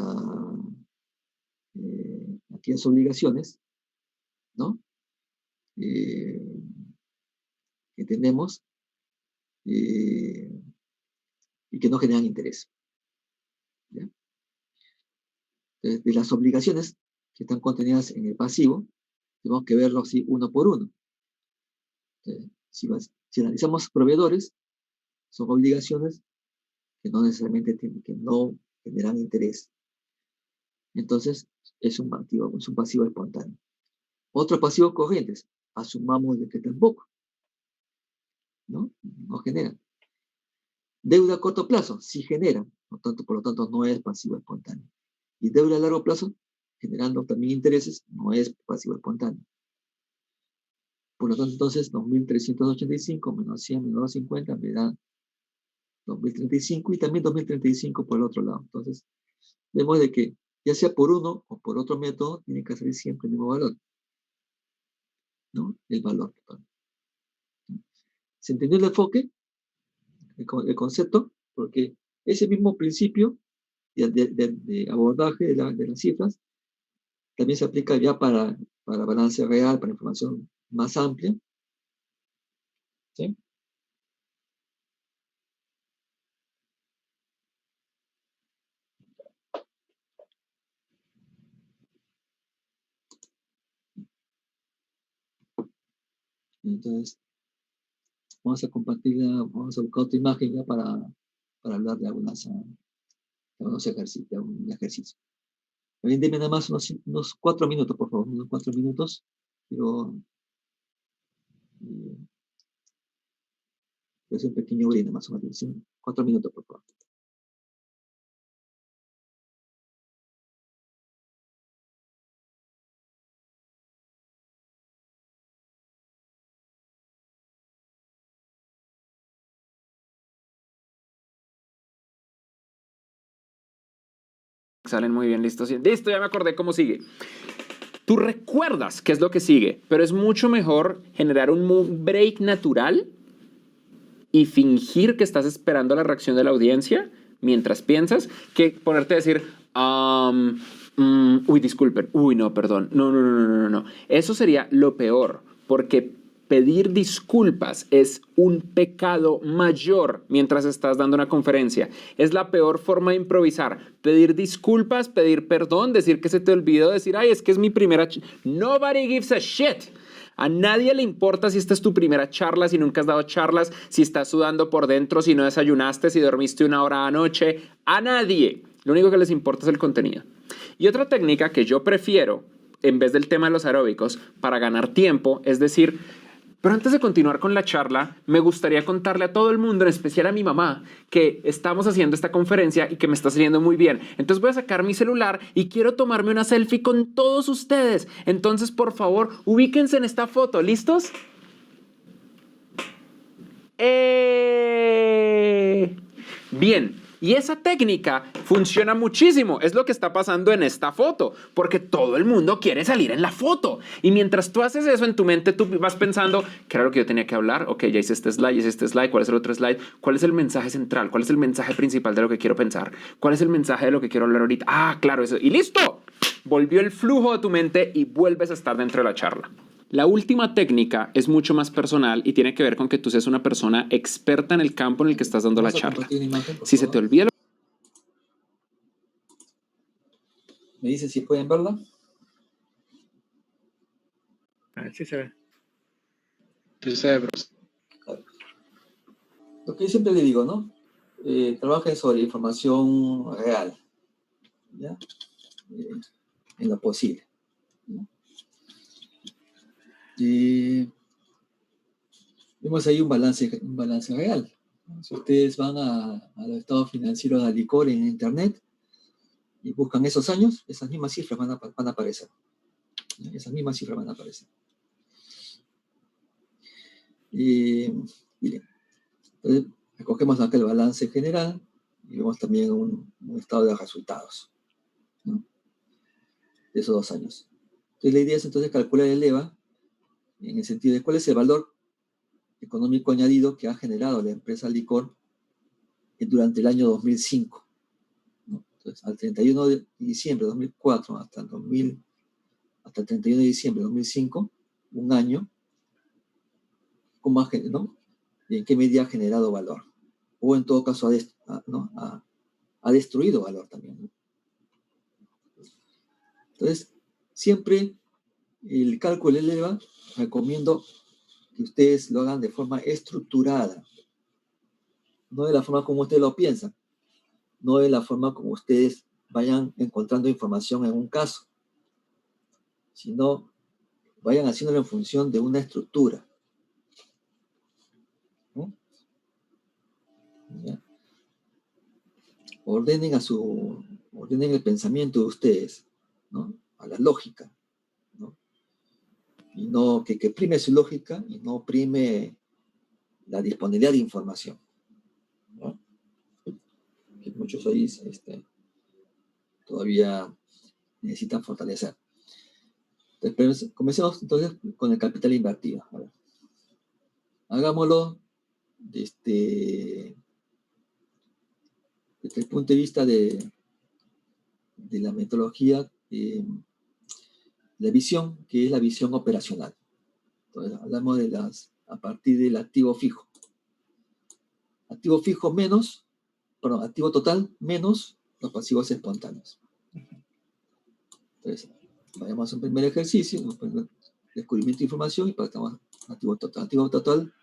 aquellas obligaciones, ¿no? Que tenemos y que no generan interés. ¿Ya? Entonces, de las obligaciones que están contenidas en el pasivo, tenemos que verlo así uno por uno. Entonces, si analizamos proveedores, son obligaciones que no necesariamente que no generan interés. Entonces, es un pasivo espontáneo. Otros pasivos corrientes, asumamos de que tampoco, ¿no? No generan. Deuda a corto plazo, sí genera, por lo tanto no es pasivo espontáneo. Y deuda a largo plazo, generando también intereses, no es pasivo espontáneo. Por lo tanto, entonces, 2.385 menos 100 menos 50 me da 2035 y también 2035 por el otro lado. Entonces, vemos de que ya sea por uno o por otro método, tiene que salir siempre el mismo valor, ¿no? El valor. ¿Se entendió el enfoque? El concepto, porque ese mismo principio de abordaje de las cifras también se aplica ya para balance real, para información más amplia. ¿Sí? Entonces, vamos a compartirla, vamos a buscar otra imagen ya para hablar de algunos ejercicios, un ejercicio. También denme nada más unos 4 minutos, por favor, unos 4 minutos. Quiero hacer un pequeño brinde más o menos. 4 minutos, por favor. Salen muy bien, listo. Listo, ya me acordé cómo sigue. Tú recuerdas qué es lo que sigue, pero es mucho mejor generar un break natural y fingir que estás esperando la reacción de la audiencia mientras piensas que ponerte a decir, uy, disculpen, uy, no, perdón, no. Eso sería lo peor, porque pedir disculpas es un pecado mayor mientras estás dando una conferencia. Es la peor forma de improvisar. Pedir disculpas, pedir perdón, decir que se te olvidó, decir, ay, es que es mi primera... Nobody gives a shit. A nadie le importa si esta es tu primera charla, si nunca has dado charlas, si estás sudando por dentro, si no desayunaste, si dormiste 1 hora anoche. A nadie. Lo único que les importa es el contenido. Y otra técnica que yo prefiero, en vez del tema de los aeróbicos, para ganar tiempo, es decir... Pero antes de continuar con la charla, me gustaría contarle a todo el mundo, en especial a mi mamá, que estamos haciendo esta conferencia y que me está saliendo muy bien. Entonces voy a sacar mi celular y quiero tomarme una selfie con todos ustedes. Entonces, por favor, ubíquense en esta foto. ¿Listos? Bien. Y esa técnica funciona muchísimo. Es lo que está pasando en esta foto, porque todo el mundo quiere salir en la foto. Y mientras tú haces eso en tu mente, tú vas pensando, ¿qué era lo que yo tenía que hablar? Ok, ya hice este slide, ¿cuál es el otro slide? ¿Cuál es el mensaje central? ¿Cuál es el mensaje principal de lo que quiero pensar? ¿Cuál es el mensaje de lo que quiero hablar ahorita? Ah, claro, eso. Y listo. Volvió el flujo de tu mente y vuelves a estar dentro de la charla. La última técnica es mucho más personal y tiene que ver con que tú seas una persona experta en el campo en el que estás dando la charla. Si se te olvida... ¿Me dicen si pueden verla? Sí se ve. Sí, se ve, profesor. Lo que yo siempre le digo, ¿no? Trabajen sobre información real, ¿ya? En lo posible, ¿no? Vemos ahí un balance real. Si ustedes van a los estados financieros de Alicor en internet y buscan esos años, esas mismas cifras van a aparecer. Esas mismas cifras van a aparecer. Bien. Entonces, recogemos acá el balance general y vemos también un estado de resultados, ¿no? De esos 2 años. Entonces, la idea es entonces calcular el EVA en el sentido de cuál es el valor económico añadido que ha generado la empresa Licor durante el año 2005. ¿No? Entonces, al 31 de diciembre de 2004 hasta el 31 de diciembre de 2005, un año, ¿cómo ¿no? ¿Y en qué medida ha generado valor? O en todo caso, ¿no? ha destruido valor también, ¿no? Entonces, siempre el cálculo del EVA recomiendo que ustedes lo hagan de forma estructurada, no de la forma como ustedes lo piensan, no de la forma como ustedes vayan encontrando información en un caso, sino vayan haciéndolo en función de una estructura, ¿no? ¿Ya? Ordenen el pensamiento de ustedes, ¿no? A la lógica, ¿no? Y no que prime su lógica y no prime la disponibilidad de información, ¿no? Que muchos ahí todavía necesitan fortalecer. Entonces, comencemos entonces con el capital invertido. A ver. Hagámoslo desde el punto de vista de la metodología, la visión, que es la visión operacional. Entonces, hablamos a partir del activo fijo. Activo fijo menos, perdón, activo total menos los pasivos espontáneos. Entonces, vayamos a un primer ejercicio, descubrimiento de información y pasamos a activo total. Activo total,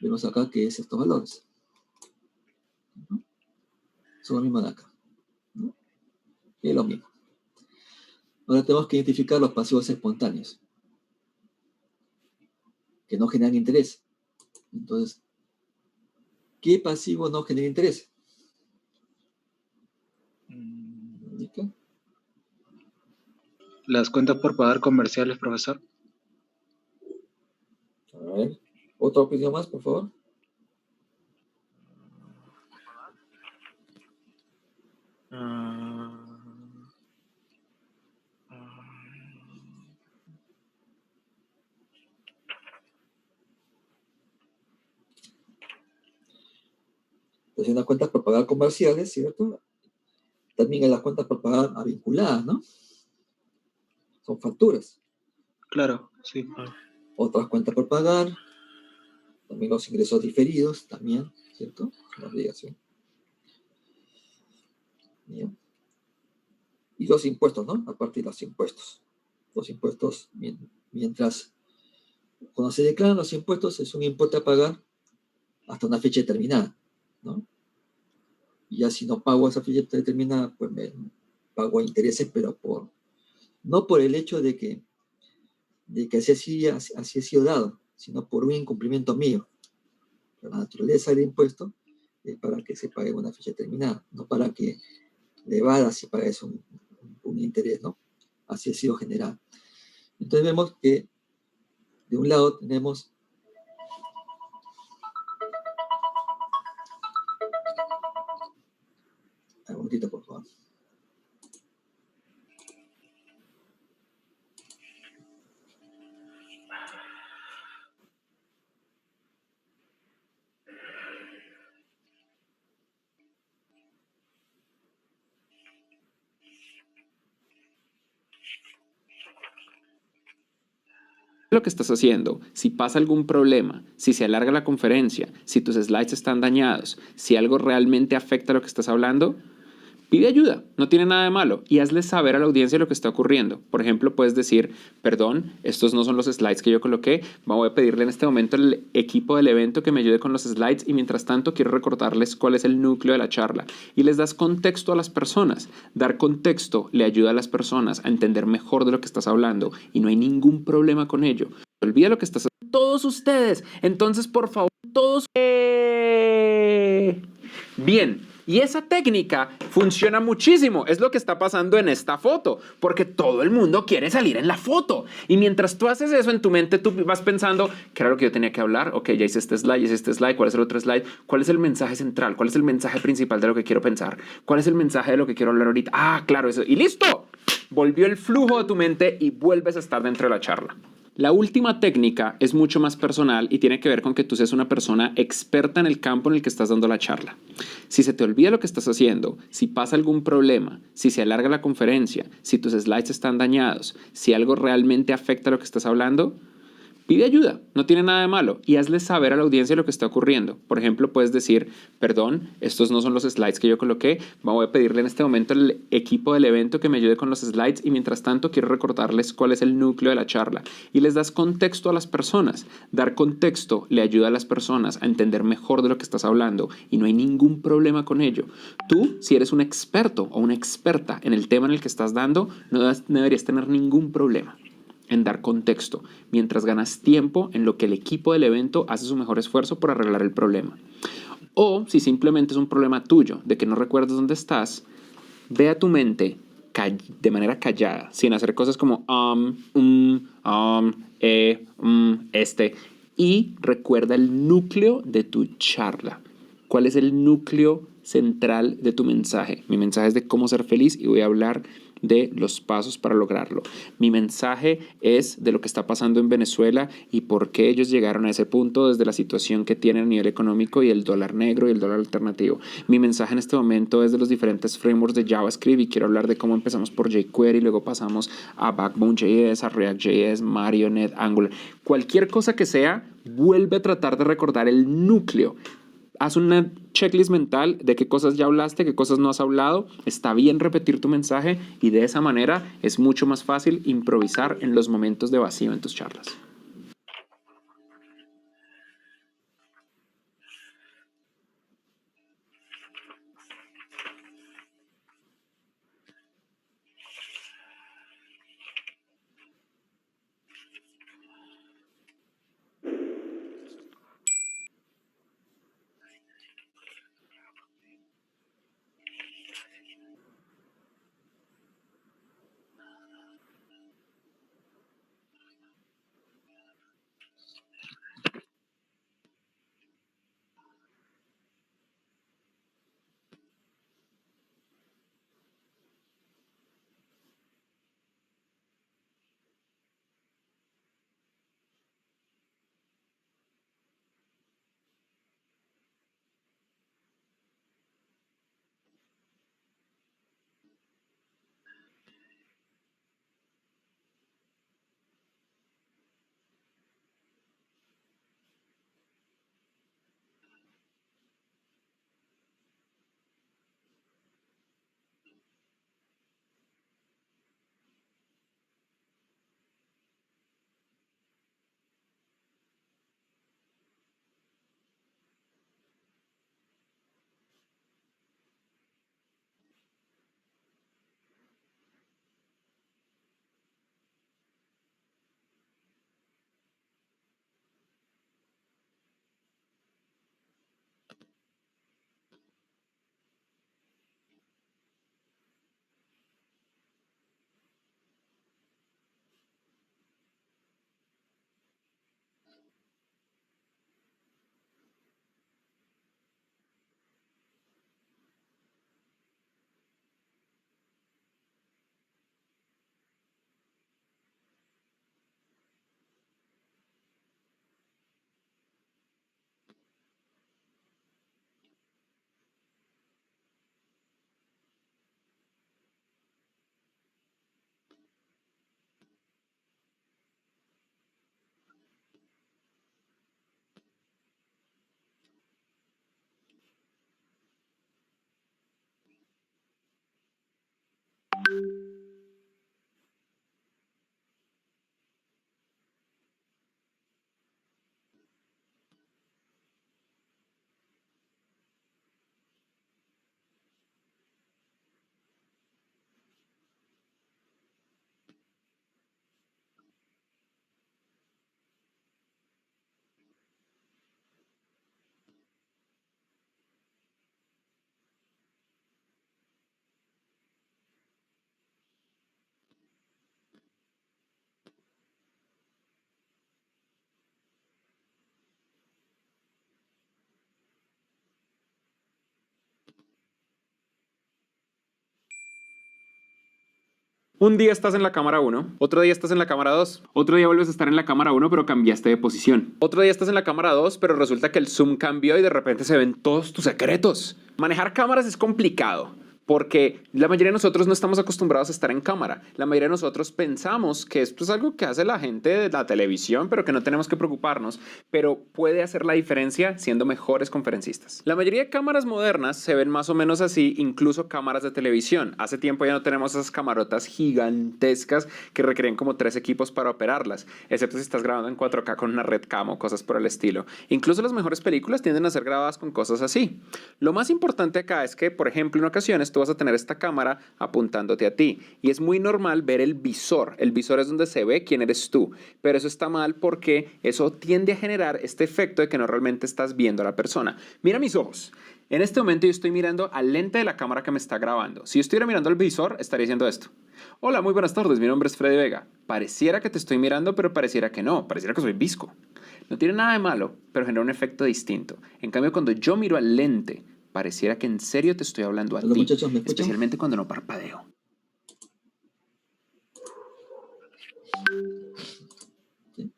vemos acá que es estos valores. ¿No? Son lo mismo de acá, ¿no? Es lo mismo. Ahora tenemos que identificar los pasivos espontáneos, que no generan interés. Entonces, ¿qué pasivo no genera interés? ¿Listo? Las cuentas por pagar comerciales, profesor. A ver, otra opinión más, por favor. Entonces, en las cuentas por pagar comerciales, ¿cierto? También hay las cuentas por pagar vinculadas, ¿no? Son facturas. Claro, sí. Otras cuentas por pagar, también los ingresos diferidos, también, ¿cierto? Es una obligación. Bien. Y los impuestos, ¿no? Aparte de los impuestos. Los impuestos, mientras, cuando se declaran los impuestos, es un impuesto a pagar hasta una fecha determinada, ¿no? Y ya si no pago esa fecha determinada, pues me pago intereses, pero no por el hecho de que así ha sido dado, sino por un incumplimiento mío. La naturaleza del impuesto es para que se pague una fecha determinada, no para que le evada si pagues un interés, ¿no? Así ha sido generado. Entonces vemos que de un lado tenemos un momentito, por favor. Lo que estás haciendo, si pasa algún problema, si se alarga la conferencia, si tus slides están dañados, si algo realmente afecta lo que estás hablando, pide ayuda, no tiene nada de malo, y hazle saber a la audiencia lo que está ocurriendo. Por ejemplo, puedes decir, perdón, estos no son los slides que yo coloqué, voy a pedirle en este momento al equipo del evento que me ayude con los slides y mientras tanto quiero recordarles cuál es el núcleo de la charla. Y les das contexto a las personas. Dar contexto le ayuda a las personas a entender mejor de lo que estás hablando y no hay ningún problema con ello. Olvida lo que estás haciendo. Todos ustedes, entonces por favor, todos... Bien. Y esa técnica funciona muchísimo. Es lo que está pasando en esta foto, porque todo el mundo quiere salir en la foto. Y mientras tú haces eso en tu mente, tú vas pensando, ¿qué era lo que yo tenía que hablar? Ok, ya hice este slide, ¿cuál es el otro slide? ¿Cuál es el mensaje central? ¿Cuál es el mensaje principal de lo que quiero pensar? ¿Cuál es el mensaje de lo que quiero hablar ahorita? Ah, claro, eso. Y listo. Volvió el flujo de tu mente y vuelves a estar dentro de la charla. La última técnica es mucho más personal y tiene que ver con que tú seas una persona experta en el campo en el que estás dando la charla. Si se te olvida lo que estás haciendo, si pasa algún problema, si se alarga la conferencia, si tus slides están dañados, si algo realmente afecta lo que estás hablando, Pide ayuda, no tiene nada de malo, y hazle saber a la audiencia lo que está ocurriendo. Por ejemplo, puedes decir, perdón, estos no son los slides que yo coloqué, voy a pedirle en este momento al equipo del evento que me ayude con los slides y mientras tanto quiero recordarles cuál es el núcleo de la charla. Y les das contexto a las personas. Dar contexto le ayuda a las personas a entender mejor de lo que estás hablando y no hay ningún problema con ello. Tú, si eres un experto o una experta en el tema en el que estás dando, no deberías tener ningún problema en dar contexto, mientras ganas tiempo en lo que el equipo del evento hace su mejor esfuerzo por arreglar el problema. O si simplemente es un problema tuyo, de que no recuerdas dónde estás, ve a tu mente de manera callada, sin hacer cosas como y recuerda el núcleo de tu charla. ¿Cuál es el núcleo central de tu mensaje? Mi mensaje es de cómo ser feliz y voy a hablar de los pasos para lograrlo. Mi mensaje es de lo que está pasando en Venezuela y por qué ellos llegaron a ese punto desde la situación que tienen a nivel económico y el dólar negro y el dólar alternativo. Mi mensaje en este momento es de los diferentes frameworks de JavaScript y quiero hablar de cómo empezamos por jQuery, luego pasamos a Backbone.js, a React.js, Marionette, Angular. Cualquier cosa que sea, vuelve a tratar de recordar el núcleo. Haz una checklist mental de qué cosas ya hablaste, qué cosas no has hablado. Está bien repetir tu mensaje y de esa manera es mucho más fácil improvisar en los momentos de vacío en tus charlas. Un día estás en la cámara 1, otro día estás en la cámara 2, otro día vuelves a estar en la cámara 1 pero cambiaste de posición. Otro día estás en la cámara 2 pero resulta que el zoom cambió y de repente se ven todos tus secretos. Manejar cámaras es complicado, Porque la mayoría de nosotros no estamos acostumbrados a estar en cámara. La mayoría de nosotros pensamos que esto es algo que hace la gente de la televisión, pero que no tenemos que preocuparnos. Pero puede hacer la diferencia siendo mejores conferencistas. La mayoría de cámaras modernas se ven más o menos así, incluso cámaras de televisión. Hace tiempo ya no tenemos esas camarotas gigantescas que requieren como 3 equipos para operarlas, excepto si estás grabando en 4K con una red cam o cosas por el estilo. Incluso las mejores películas tienden a ser grabadas con cosas así. Lo más importante acá es que, por ejemplo, en ocasiones tú vas a tener esta cámara apuntándote a ti y es muy normal ver el visor. El visor es donde se ve quién eres tú, pero eso está mal porque eso tiende a generar este efecto de que no realmente estás viendo a la persona. Mira mis ojos. En este momento yo estoy mirando al lente de la cámara que me está grabando. Si yo estuviera mirando al visor, estaría diciendo esto. Hola, muy buenas tardes, mi nombre es Freddy Vega. Pareciera que te estoy mirando, pero pareciera que no. Pareciera que soy visco. No tiene nada de malo, pero genera un efecto distinto. En cambio, cuando yo miro al lente, pareciera que en serio te estoy hablando a Hola, ti, muchachos, ¿me escuchan? especialmente cuando no parpadeo. ¿Sí?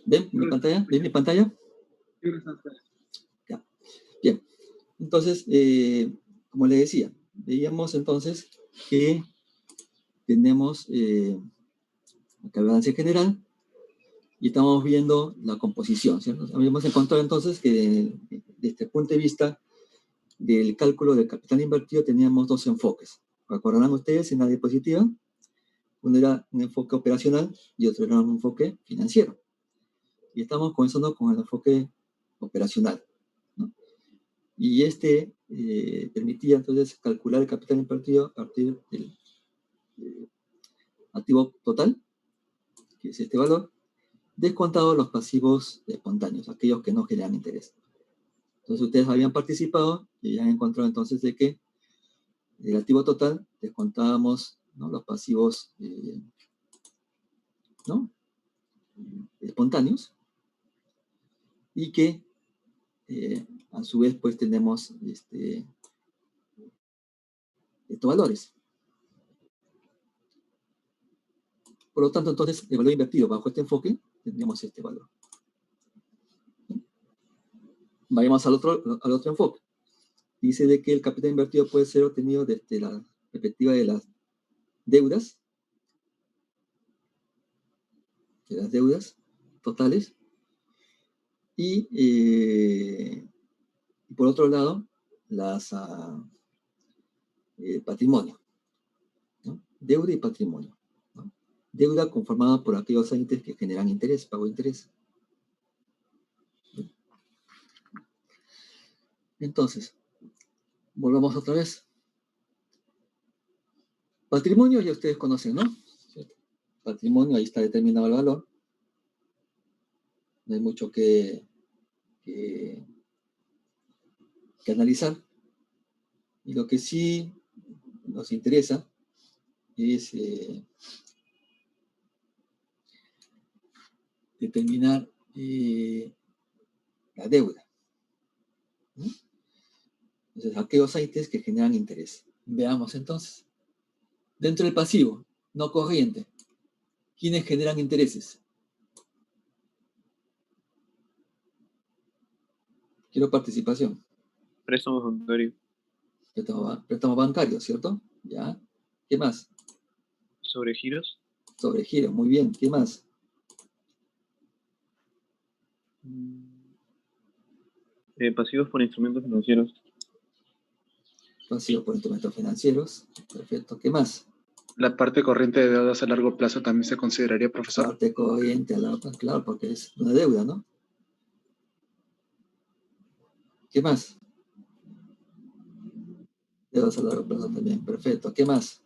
¿Ven mi pantalla? ¿Ven mi pantalla? Ya. Bien. Entonces, como le decía, veíamos entonces que tenemos la calvancia general y estamos viendo la composición, ¿cierto? Habíamos encontrado entonces que desde este punto de vista del cálculo del capital invertido teníamos 2 enfoques. ¿Recordarán ustedes en la diapositiva? Uno era un enfoque operacional y otro era un enfoque financiero. Y estamos comenzando con el enfoque operacional, ¿no? Y este permitía entonces calcular el capital invertido a partir del activo total, que es este valor, descontado los pasivos espontáneos, aquellos que no generan interés. Entonces ustedes habían participado y ya han encontrado entonces de que del activo total descontábamos, ¿no?, los pasivos ¿no?, espontáneos y que a su vez pues tenemos estos valores. Por lo tanto, entonces, el valor invertido bajo este enfoque tendríamos este valor. Vayamos al otro enfoque. Dice de que el capital invertido puede ser obtenido desde la perspectiva de las deudas totales, y por otro lado, patrimonio, ¿no? Deuda y patrimonio, ¿no? Deuda conformada por aquellos entes que generan interés, pago de interés. Entonces, volvamos otra vez. Patrimonio ya ustedes conocen, ¿no? Patrimonio, ahí está determinado el valor. No hay mucho que analizar. Y lo que sí nos interesa es determinar la deuda, ¿no? Entonces, aquellos entes que generan interés. Veamos entonces. Dentro del pasivo, no corriente, ¿quiénes generan intereses? Quiero participación. Préstamos bancarios. Préstamo bancario, ¿cierto? ¿Ya? ¿Qué más? Sobregiros. Sobregiro, muy bien. ¿Qué más? Pasivos por instrumentos financieros. Pasivo por instrumentos financieros. Perfecto. ¿Qué más? La parte corriente de deudas a largo plazo también se consideraría, profesor. Parte corriente a largo plazo, claro, porque es una deuda, ¿no? ¿Qué más? Deudas a largo plazo también. Perfecto. ¿Qué más?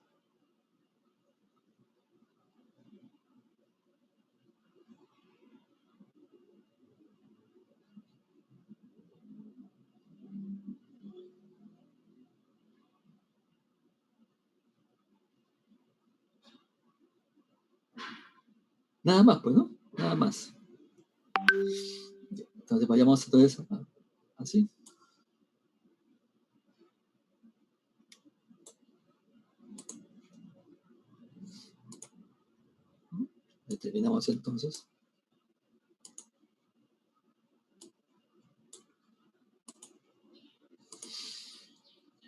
Nada más, pues, ¿no? Nada más. Entonces vayamos a todo eso. Así. Determinamos entonces.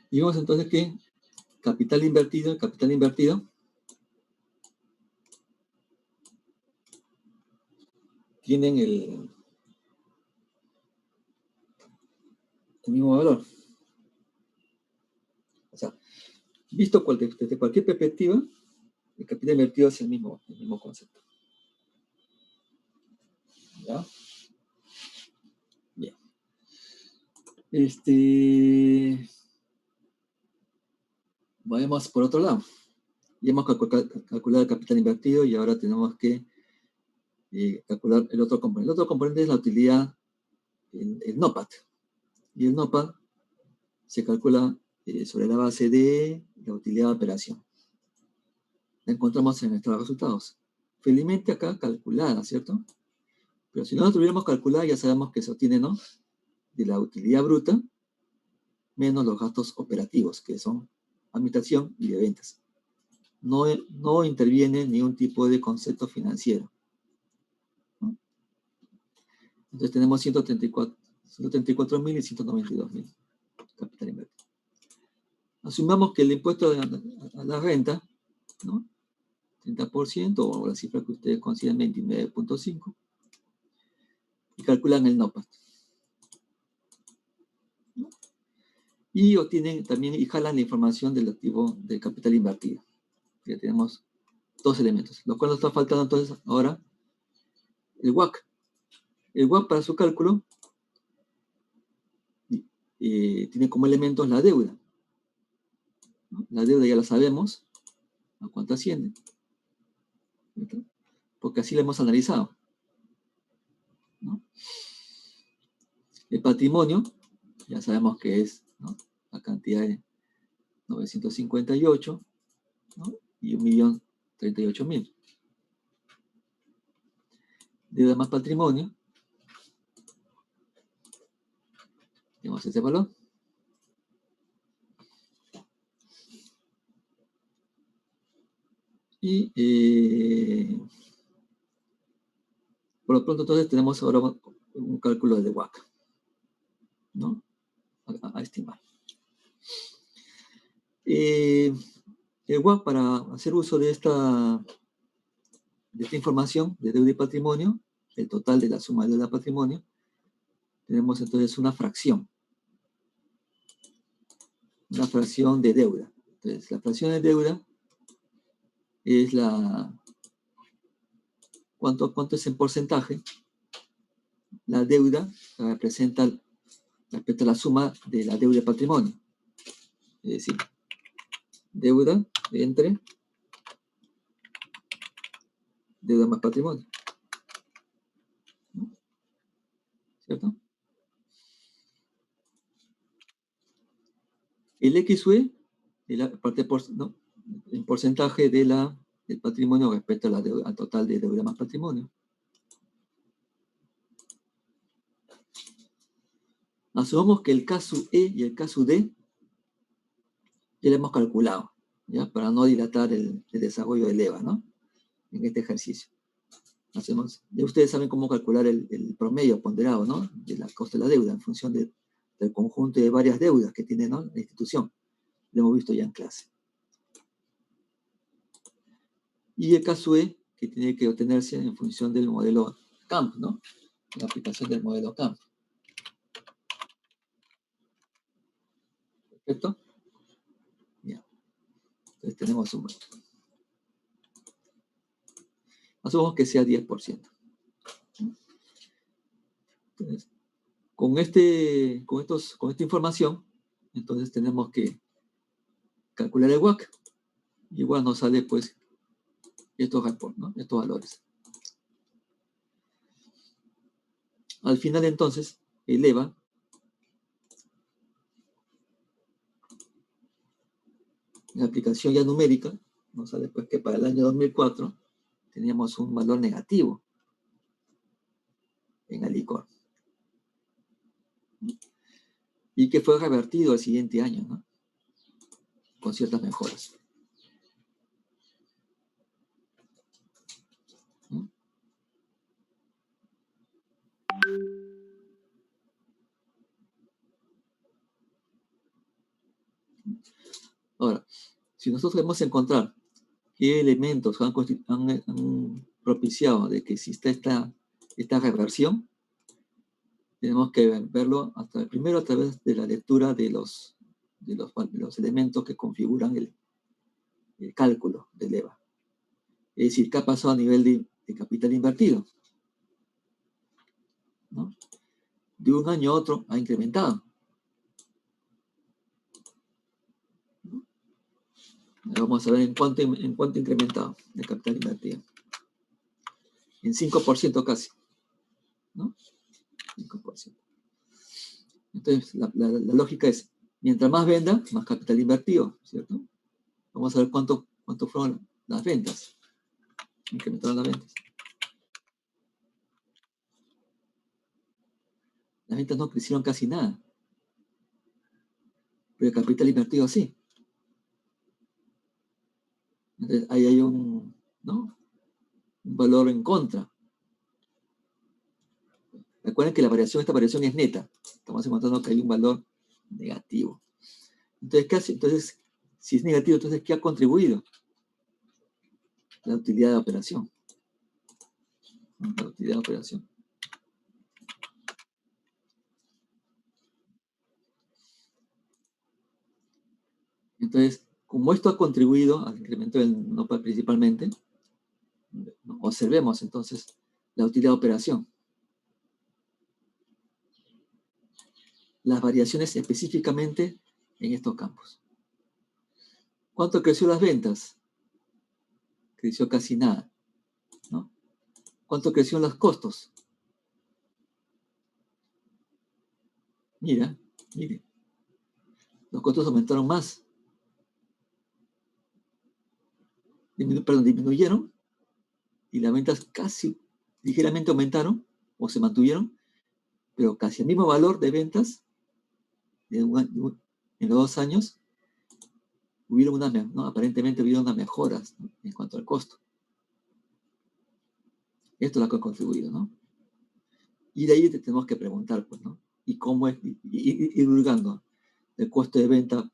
Y vemos entonces que capital invertido tienen el mismo valor. O sea, visto desde cualquier perspectiva, el capital invertido es el mismo concepto. ¿Ya? Bien. Vayamos por otro lado. Ya hemos calculado el capital invertido y ahora tenemos que calcular el otro componente. El otro componente es la utilidad, el NOPAT. Y el NOPAT se calcula sobre la base de la utilidad de operación. La encontramos en nuestros resultados. Felizmente acá calculada, ¿cierto? Pero si no la tuviéramos calculada, ya sabemos que se obtiene, ¿no? De la utilidad bruta menos los gastos operativos, que son administración y de ventas. No interviene ningún tipo de concepto financiero, ¿no? Entonces tenemos 134.000 y 192.000 capital invertido. Asumamos que el impuesto a la renta, ¿no? 30% o la cifra que ustedes consideran 29.5 y calculan el NOPAT, ¿no? Y obtienen también y jalan la información del activo del capital invertido. Ya tenemos dos elementos. Lo cual nos está faltando entonces ahora el WACC. El WACC para su cálculo tiene como elementos la deuda, ¿no? La deuda ya la sabemos a cuánto asciende, ¿cierto? Porque así la hemos analizado, ¿no? El patrimonio, ya sabemos que es, ¿no? La cantidad de 958, ¿no? Y 1.038.000. Deuda más patrimonio, tenemos ese valor. Y por lo pronto entonces tenemos ahora un cálculo de WACC, ¿no? A estimar. El WACC, para hacer uso de esta información de deuda y patrimonio, el total de la suma de deuda y patrimonio, tenemos entonces una fracción de deuda. Entonces, la fracción de deuda es ¿cuánto es en porcentaje? La deuda representa respecto a la suma de la deuda y patrimonio. Es decir, deuda entre deuda más patrimonio, ¿no? ¿Cierto? El XUE es la parte ¿no? En porcentaje del patrimonio respecto a al total de deuda más patrimonio. Asumamos que el caso E y el caso D ya lo hemos calculado, ¿ya? Para no dilatar el desarrollo del EVA, ¿no? En este ejercicio. Ya ustedes saben cómo calcular el promedio ponderado, ¿no? De la costa de la deuda en función del conjunto de varias deudas que tiene, ¿no? La institución. Lo hemos visto ya en clase. Y el caso E, que tiene que obtenerse en función del modelo CAMP, ¿no? La aplicación del modelo CAMP. ¿Perfecto? Ya. Entonces tenemos un... Asumamos que sea 10%. Entonces, con esta información, entonces tenemos que calcular el WACC. Igual nos sale, pues, estos reportes, ¿no? Estos valores. Al final, entonces, el EVA la aplicación ya numérica nos sale, pues, que para el año 2004 teníamos un valor negativo en Alicor. Y que fue revertido al siguiente año, ¿no? Con ciertas mejoras. ¿No? Ahora, Si nosotros queremos encontrar qué elementos han propiciado de que exista esta reversión, tenemos que verlo primero a través de la lectura de los elementos que configuran el cálculo del EVA. Es decir, qué ha pasado a nivel de capital invertido, ¿no? De un año a otro ha incrementado, ¿no? Vamos a ver en cuánto ha incrementado el capital invertido. En 5% casi, ¿no? 5%. Entonces, la lógica es, mientras más venda, más capital invertido, ¿cierto? Vamos a ver cuánto fueron las ventas. Incrementaron las ventas. Las ventas no crecieron casi nada. Pero el capital invertido sí. Entonces, ahí hay un valor en contra. Recuerden que esta variación es neta. Estamos encontrando que hay un valor negativo. Entonces, si es negativo, entonces, ¿qué ha contribuido? La utilidad de la operación. La utilidad de la operación. Entonces, como esto ha contribuido al incremento del NOPAT principalmente, observemos entonces la utilidad de operación. Las variaciones específicamente en estos campos. ¿Cuánto creció las ventas? Creció casi nada, ¿no? ¿Cuánto creció los costos? Mire, los costos aumentaron más. Disminuyeron y las ventas casi ligeramente aumentaron o se mantuvieron, pero casi el mismo valor de ventas en los 2 años aparentemente hubieron unas mejoras, ¿no?, en cuanto al costo. Esto es lo que ha contribuido, ¿no? Y de ahí tenemos que preguntar, pues, ¿no? ¿Y cómo es? Ir hurgando el costo de venta,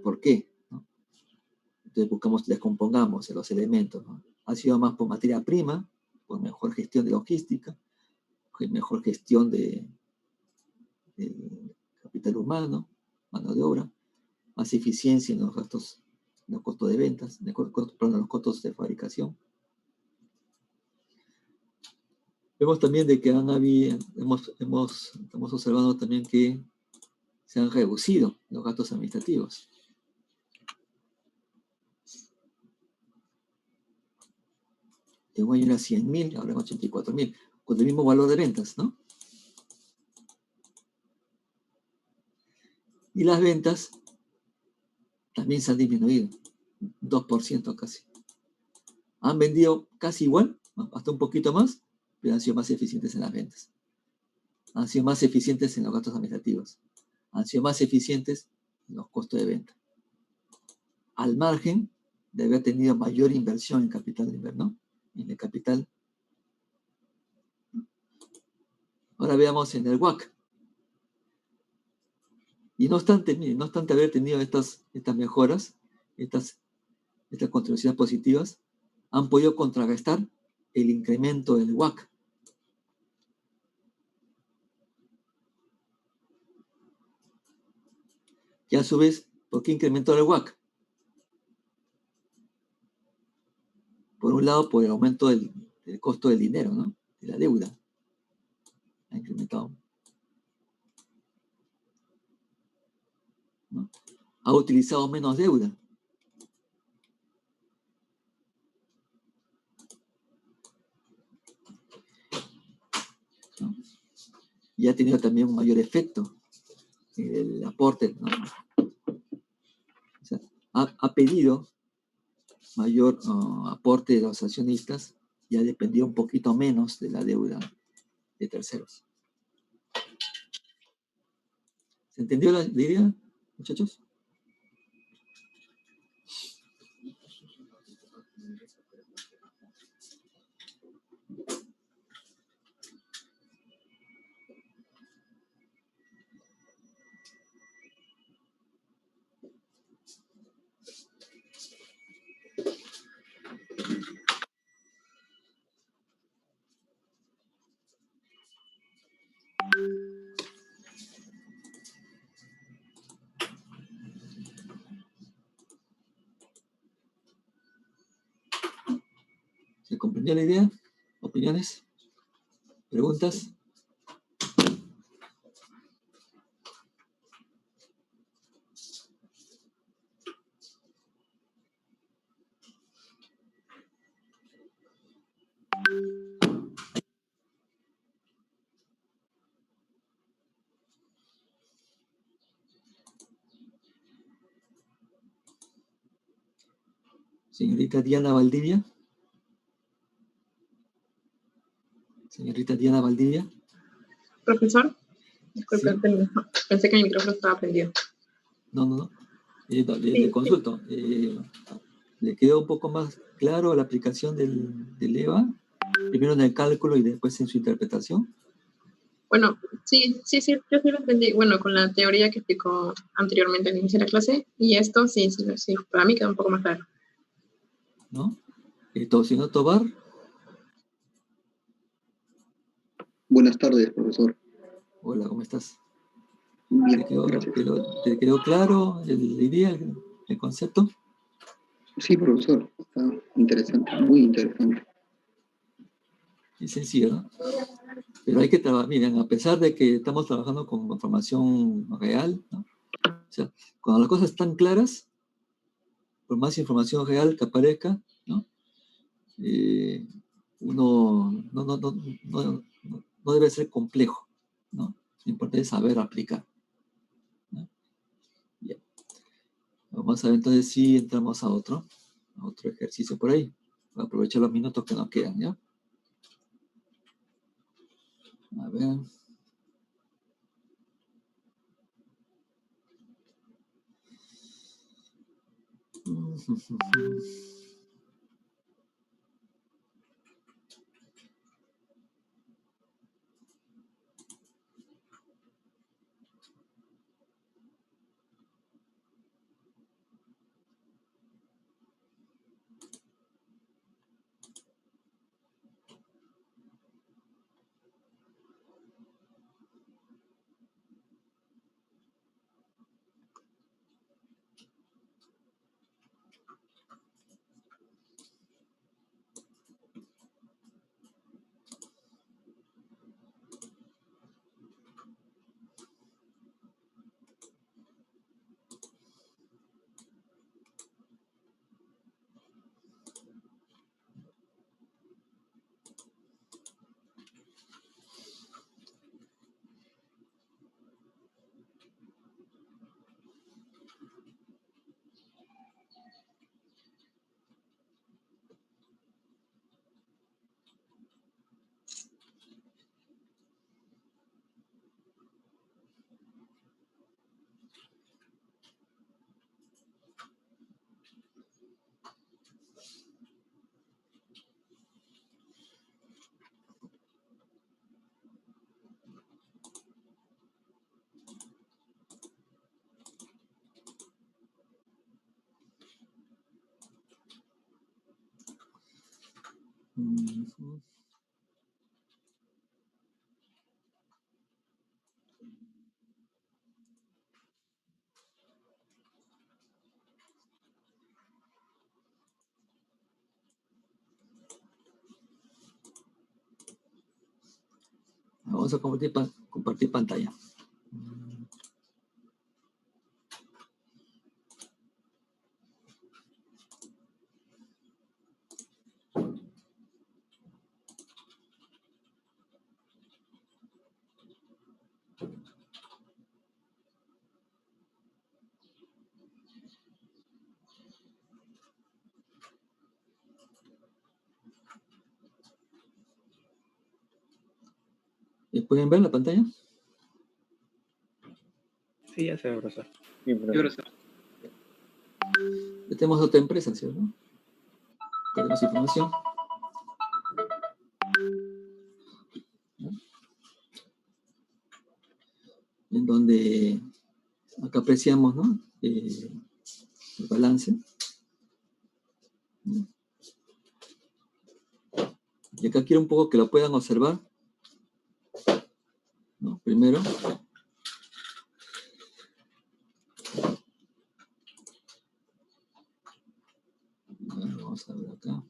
¿por qué? ¿No? Entonces descompongamos los elementos, ¿no? Ha sido más por materia prima, por mejor gestión de logística, mejor gestión de capital humano, mano de obra, más eficiencia en los gastos, en los costos de ventas, en los costos de fabricación. Vemos también de que estamos observando también que se han reducido los gastos administrativos. En un año era 100.000, ahora es 84.000, con el mismo valor de ventas, ¿no? Y las ventas también se han disminuido, 2% casi. Han vendido casi igual, hasta un poquito más, pero han sido más eficientes en las ventas. Han sido más eficientes en los gastos administrativos. Han sido más eficientes en los costos de venta. Al margen de haber tenido mayor inversión en capital de inversión, ¿no? En el capital. Ahora veamos en el WACC. Y no obstante haber tenido estas mejoras, estas contribuciones positivas, han podido contrarrestar el incremento del WACC. Y a su vez, ¿por qué incrementó el WACC? Por un lado, por el aumento del costo del dinero, ¿no? De la deuda. Ha incrementado, ¿no? Ha utilizado menos deuda. ¿No? Y ha tenido también un mayor efecto en el aporte, ¿no? O sea, ha pedido mayor aporte de los accionistas y ha dependido un poquito menos de la deuda de terceros. ¿Se entendió la idea, muchachos? ¿Se comprendió la idea? ¿Opiniones? ¿Preguntas? Señorita Diana Valdivia. Señorita Diana Valdivia. Profesor, disculpe, Sí. pensé que mi micrófono estaba prendido. No. Le consulto. ¿Le quedó un poco más claro la aplicación del EVA? Primero en el cálculo y después en su interpretación. Bueno, sí, yo sí lo entendí. Bueno, con la teoría que explicó anteriormente al inicio de la clase, y esto sí, para mí queda un poco más claro. ¿No? Señor Tobar. Buenas tardes, profesor. Hola, ¿cómo estás? Bien, ¿Te quedó, gracias. te quedó claro la idea, el concepto? Sí, profesor, está interesante, muy interesante. Es sencillo, ¿no? Pero hay que trabajar, miren, a pesar de que estamos trabajando con información real, ¿no? O sea, cuando las cosas están claras, por más información real que aparezca, ¿no? Uno no debe ser complejo, ¿no? Lo importante es saber aplicar, ¿no? Bien. Vamos a ver entonces si entramos a otro ejercicio por ahí. Voy a aprovechar los minutos que nos quedan, ¿ya? A ver. Vamos a compartir pantalla. ¿Pueden ver la pantalla? Sí, ya se ve, profesor. Sí, Sí, profesor. Ya tenemos otra empresa, ¿cierto? Tenemos información. En donde acá apreciamos, ¿no? El balance. Y acá quiero un poco que lo puedan observar, ¿no? Primero. Vamos a ver acá.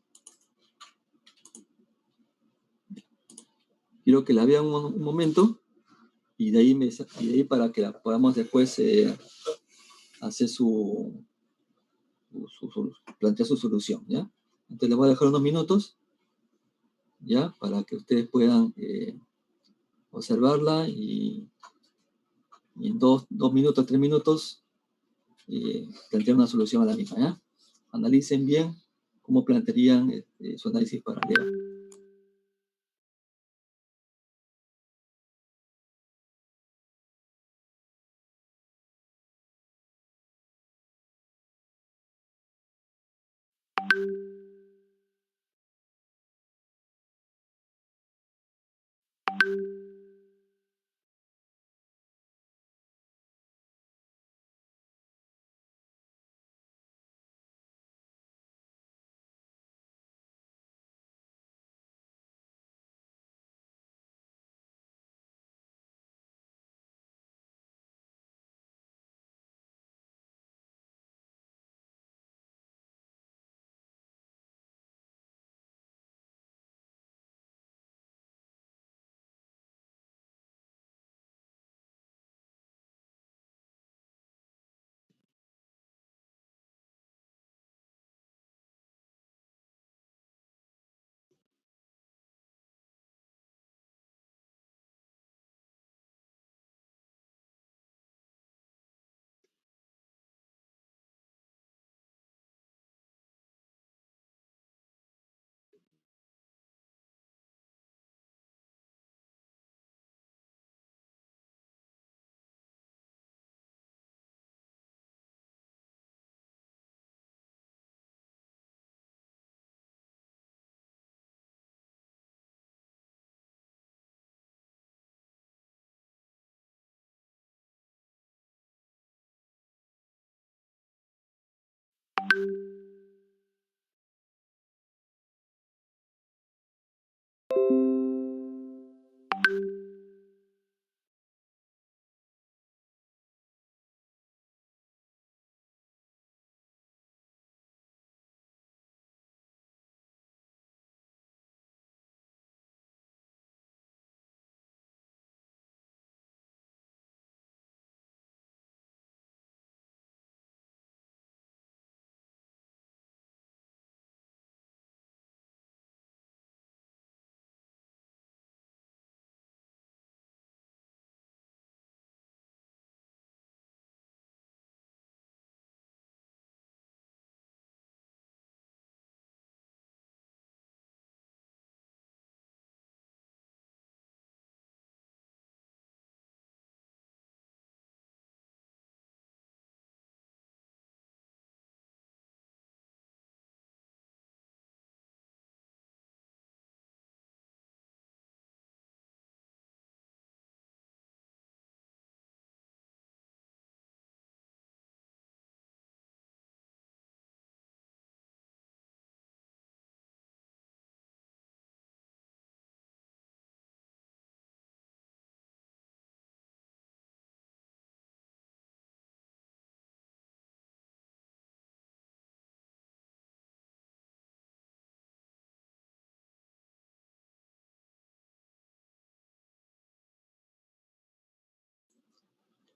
quiero que la vean un momento y de ahí para que la podamos después hacer plantear su solución, ¿ya? Entonces les voy a dejar unos minutos, ¿ya? Para que ustedes puedan observarla y en 2 minutos, 3 minutos plantear una solución a la misma, ¿ya? Analicen bien cómo plantearían su análisis paralelo.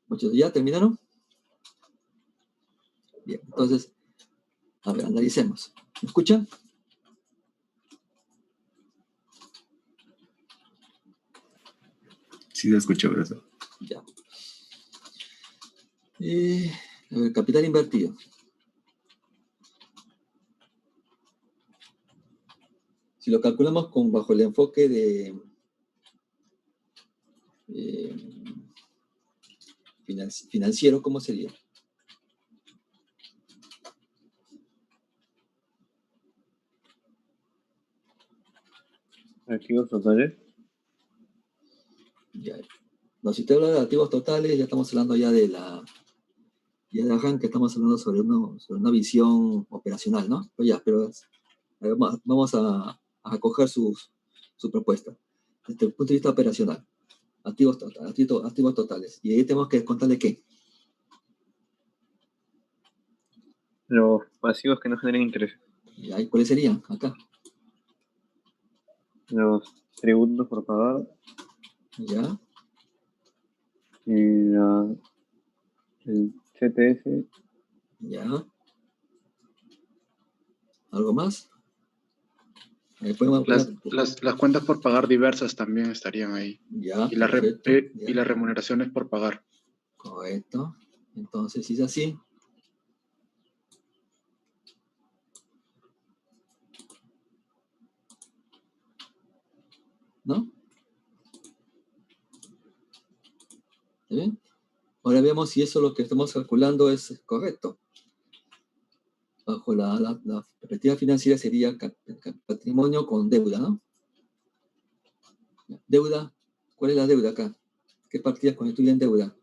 Muchos ya terminaron. Bien, entonces, a ver, analicemos. ¿Me escuchan? Sí, lo escucho, profesor. Ya. A ver, capital invertido. Si lo calculamos bajo el enfoque de financiero, ¿cómo sería? Activos totales. Ya. No, si te habla de activos totales, ya estamos hablando ya de arranque, estamos hablando sobre una visión operacional, ¿no? Pero vamos a acoger su propuesta. Desde el punto de vista operacional, activos totales. Y ahí tenemos que descontarle ¿qué? Los pasivos que no generen interés. ¿Y ahí cuáles serían? Acá. Los tributos por pagar. ¿Ya? El CTS. ¿Ya? ¿Algo más? Podemos Las cuentas por pagar diversas también estarían ahí. Ya, Y, perfecto. y las remuneraciones por pagar. Correcto. Entonces, si es así, ¿no? ¿Está bien? Ahora veamos si eso lo que estamos calculando es correcto. Bajo la perspectiva financiera sería patrimonio con deuda, ¿no? Deuda, ¿cuál es la deuda acá? ¿Qué partidas constituyen deuda?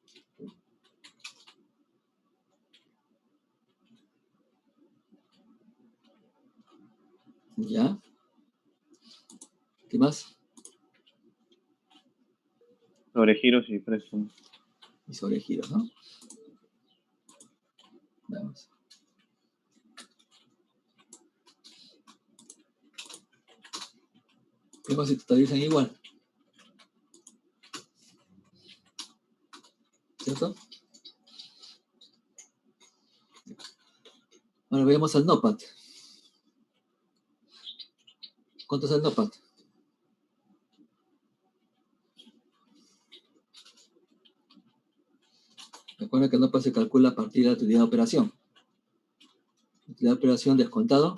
¿Ya? ¿Qué más? Sobregiros y préstamos. Y sobregiros, ¿no? Veamos. Vemos si totalizan igual. ¿Cierto? Ahora veamos al NOPAT. ¿Cuánto es el NOPAT? Recuerda que el NOPAT se calcula a partir de la utilidad de operación. Utilidad de operación descontado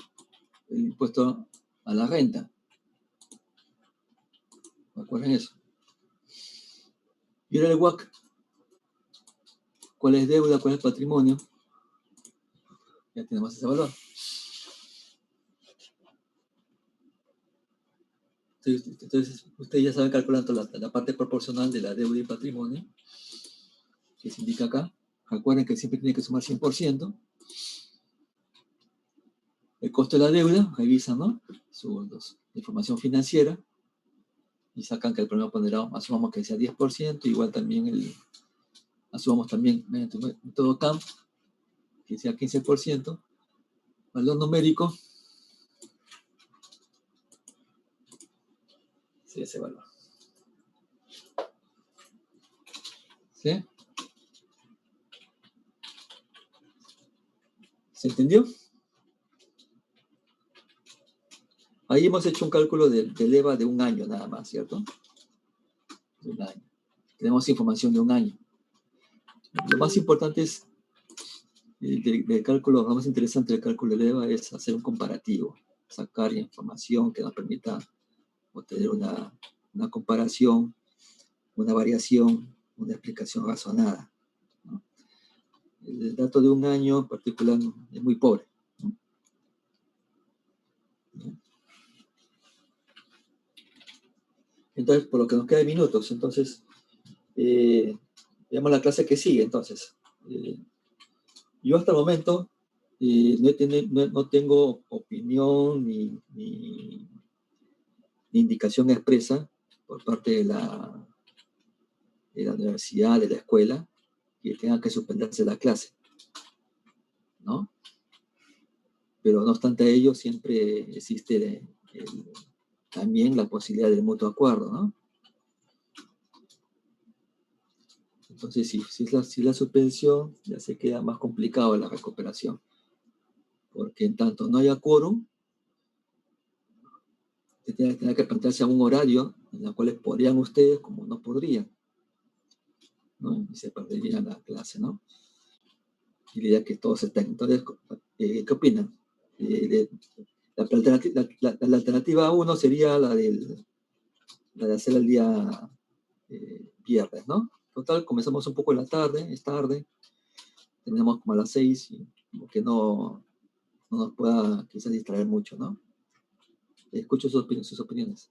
el impuesto a la renta. ¿Recuerdan eso? Y ahora el WACC. ¿Cuál es deuda? ¿Cuál es patrimonio? Ya tenemos ese valor. Entonces ustedes ya saben calcular la parte proporcional de la deuda y patrimonio, que se indica acá. Recuerden que siempre tiene que sumar 100%. El costo de la deuda, revisan, ¿no? La información financiera y sacan que el promedio ponderado, asumamos que sea 10%, igual también asumamos también mediante un método CAMP, que sea 15%. Valor numérico, sí, ese valor. ¿Sí? ¿Se entendió? Ahí hemos hecho un cálculo del EVA de un año nada más, ¿cierto? De un año. Tenemos información de un año. Lo más importante es, del cálculo, lo más interesante del cálculo del EVA es hacer un comparativo, sacar información que nos permita obtener una comparación, una variación, una explicación razonada, ¿no? El dato de un año en particular es muy pobre, ¿no? Entonces, por lo que nos queda de minutos, entonces, veamos la clase que sigue, entonces. Yo hasta el momento no tengo opinión ni indicación expresa por parte de la universidad, de la escuela, que tenga que suspenderse la clase, ¿no? Pero no obstante ello, siempre existe también la posibilidad del mutuo acuerdo, ¿no? Entonces, si la suspensión, ya se queda más complicado la recuperación, porque en tanto no haya quórum, tendrá que plantearse a un horario en el cual podrían ustedes como no podrían, ¿no? Y se perdería la clase, ¿no? Y la idea es que todos estén. Entonces, ¿qué opinan? La alternativa 1 sería la de hacer el día viernes, ¿no? Total, comenzamos un poco en la tarde, es tarde, terminamos como a las 6, y como que no nos pueda quizás distraer mucho, ¿no? Escucho sus opiniones.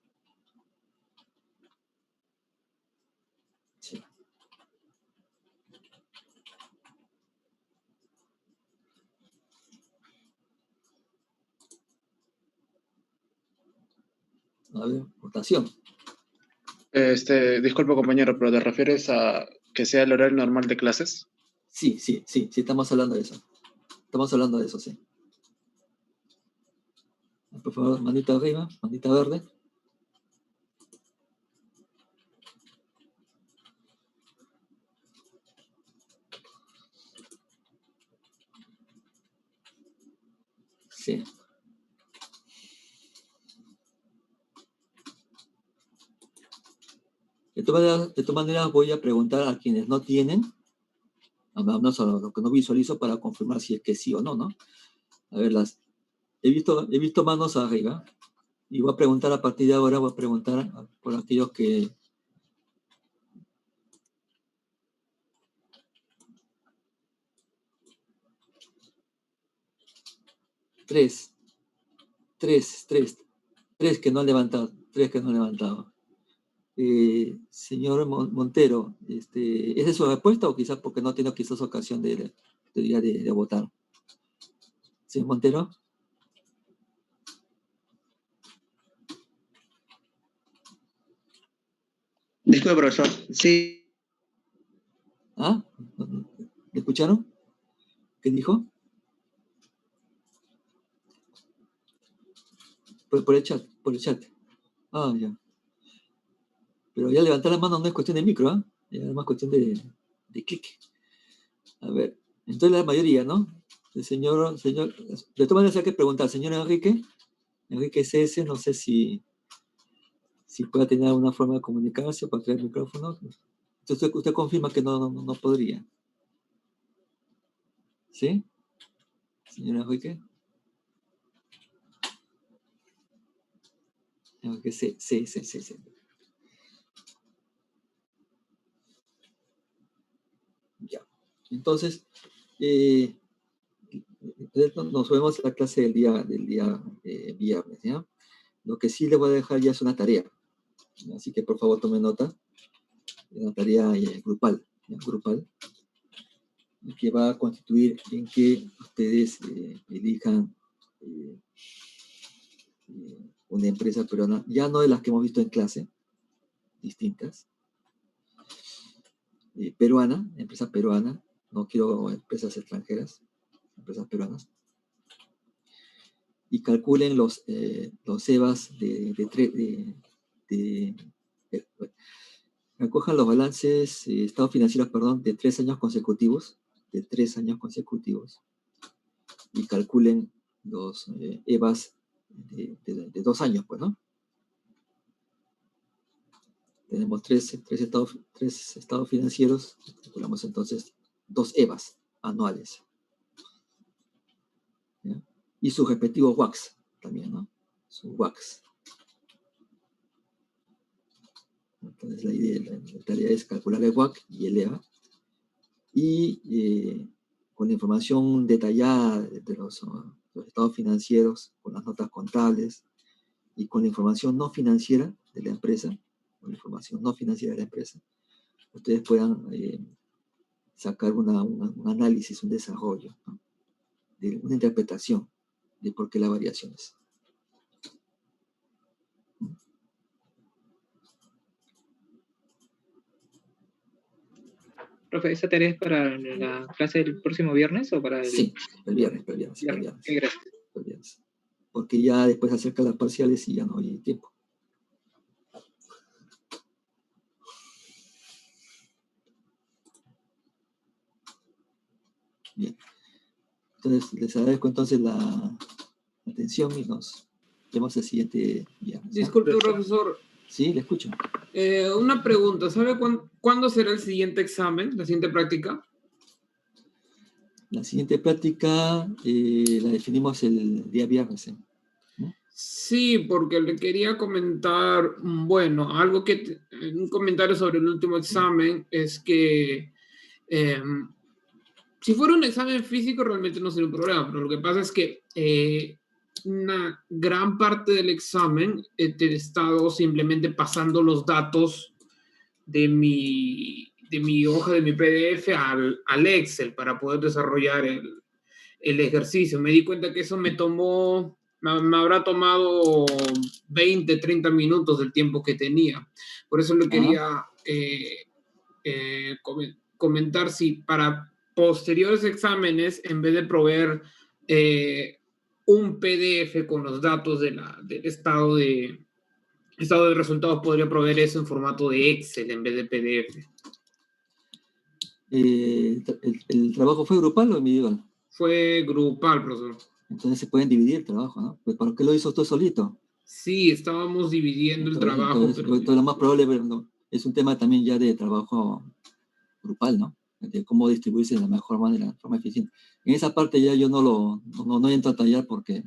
Sí. A ver, votación. Disculpa compañero, pero ¿te refieres a que sea el horario normal de clases? Sí, estamos hablando de eso. Estamos hablando de eso, sí. Por favor, manita arriba, manita verde. Sí. De todas maneras voy a preguntar a quienes no tienen, a los que no visualizo, para confirmar si es que sí o no, ¿no? A ver, he visto manos arriba, y voy a preguntar a partir de ahora, voy a preguntar por aquellos que... Tres que no han levantado, señor Montero, ¿esa es su respuesta o quizás porque no tiene quizás ocasión de votar? Señor Montero. Disculpe, profesor. Sí. ¿Ah? ¿Le escucharon? ¿Qué dijo? Por el chat. Ah, ya. Pero ya levantar la mano no es cuestión de micro, ¿ah? Ya es más cuestión de clic. A ver, entonces la mayoría, ¿no? El señor, de todas maneras hay que preguntar, señor Enrique CS, no sé si pueda tener alguna forma de comunicarse para crear el micrófono. Entonces usted confirma que no podría. ¿Sí? Señor Enrique. Enrique sí. Ya. Entonces, nos vemos en la clase del día viernes, ¿ya? Lo que sí le voy a dejar ya es una tarea. Así que por favor tome nota. Una tarea grupal, que va a constituir en que ustedes elijan una empresa peruana, ya no de las que hemos visto en clase, distintas, empresa peruana, no quiero empresas extranjeras, empresas peruanas, y calculen los EVAs recojan los balances, estados financieros, perdón, de 3 años consecutivos, y calculen los EVAs de 2 años, pues, ¿no? Tenemos tres estados financieros, calculamos entonces 2 EVAs anuales, ¿ya? Y sus respectivos WACs también, ¿no? Sus WACs. Entonces la tarea es calcular el WAC y el EVA, y con la información detallada de los estados financieros, con las notas contables, y con la información no financiera de la empresa, ustedes puedan sacar un análisis, un desarrollo, ¿no? De una interpretación de por qué las variaciones. Profe, ¿esa tarea es para la clase del próximo viernes o para el...? Sí, el viernes. Gracias. Porque ya después acerca las parciales y ya no hay tiempo. Bien. Entonces, les agradezco entonces la atención y nos vemos el siguiente viernes. Disculpe, profesor. Sí, le escucho. Una pregunta. ¿Sabe cuándo será el siguiente examen, la siguiente práctica? La siguiente práctica la definimos el día viernes, ¿no? Sí, porque le quería comentar, bueno, un comentario sobre el último examen es que si fuera un examen físico realmente no sería un problema, pero lo que pasa es que una gran parte del examen he estado simplemente pasando los datos de mi hoja, de mi PDF al Excel para poder desarrollar el ejercicio. Me di cuenta que eso me habrá tomado 20, 30 minutos del tiempo que tenía. Por eso le quería comentar si para posteriores exámenes, en vez de proveer un PDF con los datos del estado de resultados, podría proveer eso en formato de Excel en vez de PDF. ¿El trabajo fue grupal o individual? Fue grupal, profesor. Entonces se pueden dividir el trabajo, ¿no? Pues ¿por qué lo hizo usted solito? Sí, estábamos dividiendo el trabajo, Entonces, pero lo más probable es un tema también ya de trabajo grupal, ¿no? De cómo distribuirse de la mejor manera, de forma eficiente. En esa parte ya yo no entro a tallar porque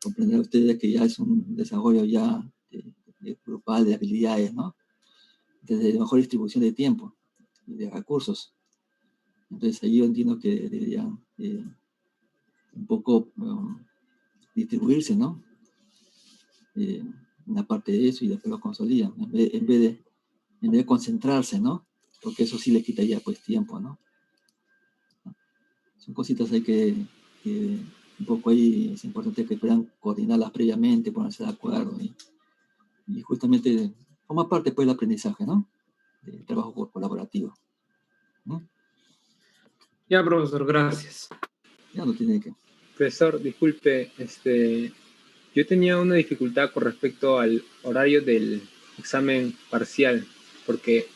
comprenderán ustedes que ya es un desarrollo ya grupal de habilidades, ¿no? Desde mejor distribución de tiempo y de recursos. Entonces ahí yo entiendo que deberían un poco distribuirse, ¿no? Una parte de eso y después lo consolidan, en vez de concentrarse, ¿no? Porque eso sí le quitaría pues tiempo, ¿no? Son cositas ahí que un poco ahí es importante que puedan coordinarlas previamente, ponerse de acuerdo y justamente forma parte pues del aprendizaje, ¿no? Del trabajo colaborativo, ¿no? ya, profesor, gracias. Ya no tiene que... Profesor, disculpe, yo tenía una dificultad con respecto al horario del examen parcial, porque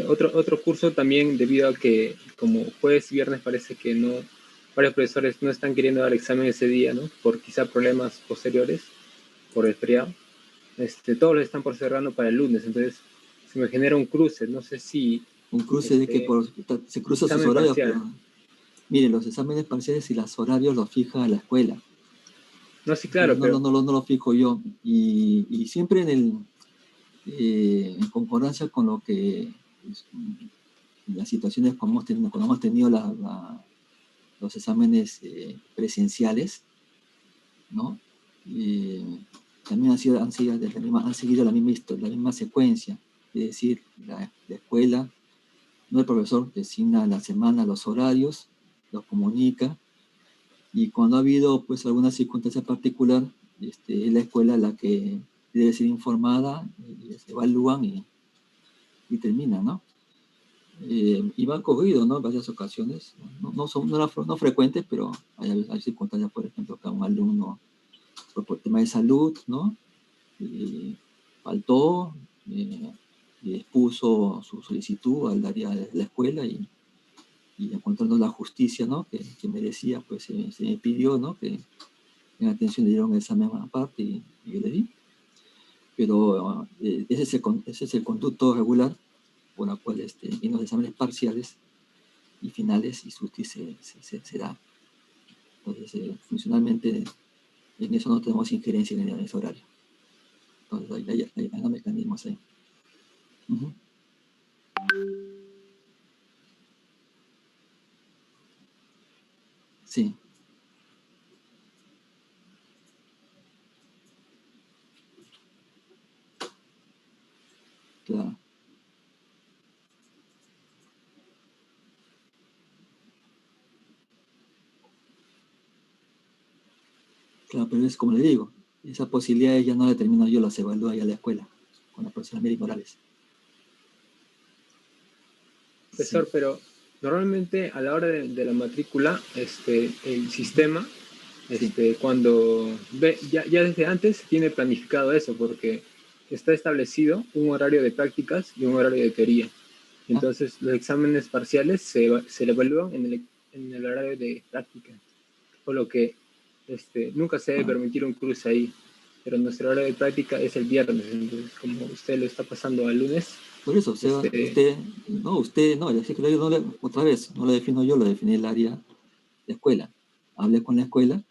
otro curso también, debido a que como jueves y viernes parece que no, varios profesores no están queriendo dar examen ese día, ¿no? Por quizá problemas posteriores, por el feriado, todos lo están postergando para el lunes, entonces se me genera un cruce, no sé si... Un cruce de que se cruzan sus examen horarios, parcial. pero miren, los exámenes parciales y los horarios los fija la escuela. No, sí, claro, pero... No lo fijo yo. Y siempre en concordancia con lo que las situaciones como cuando hemos tenido los exámenes presenciales, ¿no? También han seguido la misma secuencia, es decir, la escuela, no el profesor, designa a la semana los horarios, los comunica, y cuando ha habido pues alguna circunstancia particular, es la escuela la que debe ser informada, y se evalúan y termina, ¿no? Y va corrido, ¿no? En varias ocasiones, no frecuentes, pero hay circunstancias, por ejemplo, que a un alumno, por tema de salud, ¿no? Faltó, y expuso su solicitud al área de la escuela y encontrando la justicia, ¿no? que merecía, pues se me pidió, ¿no? Que en atención le dieron el examen aparte y yo le di. Pero ese es el conducto regular por la cual en los exámenes parciales y finales y SUSTI se da. Entonces, funcionalmente, en eso no tenemos injerencia en ese horario. Entonces, hay los mecanismos ahí. Uh-huh. Sí. Claro. Claro, pero es como le digo, esa posibilidad ya no la determino yo, las evalúa ya la escuela, con la profesora Mary Morales. Profesor, sí. Pero normalmente a la hora de la matrícula, el sistema, sí. Cuando ve, ya desde antes tiene planificado eso, porque está establecido un horario de prácticas y un horario de teoría. Entonces, los exámenes parciales se le evalúan en el horario de práctica, por lo que nunca se debe permitir un cruce ahí, pero nuestro horario de práctica es el viernes, entonces como usted lo está pasando al lunes. Por eso, usted no, otra vez, no lo defino yo, lo define el área de escuela. Hable con la escuela,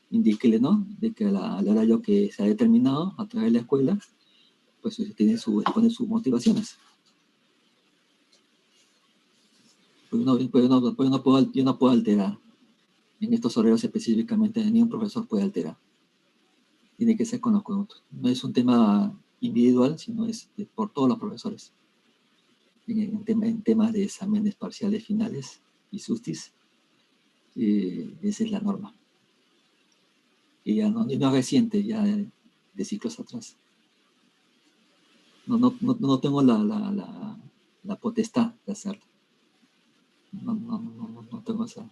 indíquele, ¿no? De que al horario que se ha determinado a través de la escuela, pues usted pone sus motivaciones. Pues yo no puedo alterar. En estos horarios específicamente, ni un profesor puede alterar. Tiene que ser con los conjuntos. No es un tema individual, sino es por todos los profesores. En temas de exámenes parciales finales y SUSTIs, esa es la norma. Y ya no es reciente, ya de ciclos atrás. No tengo la potestad de hacerlo. No tengo esa.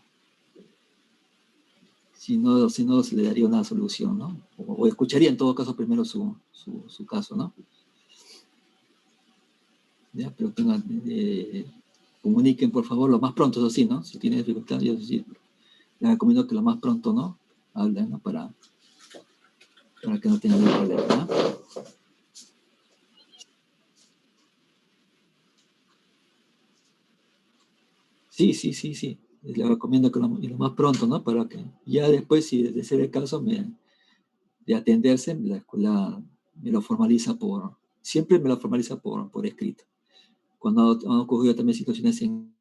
Si no se le daría una solución, ¿no? O escucharía en todo caso primero su caso, ¿no? Ya, pero comuniquen por favor lo más pronto, eso sí, ¿no? Si tiene dificultad, yo sí, les recomiendo que lo más pronto, ¿no? hablen, ¿no? Para que no tengan ningún problema, ¿no? Sí. Les recomiendo que lo más pronto, ¿no? Para que ya después, si de ser el caso, de atenderse, la escuela me lo formaliza siempre me lo formaliza por escrito. Cuando han ocurrido también situaciones en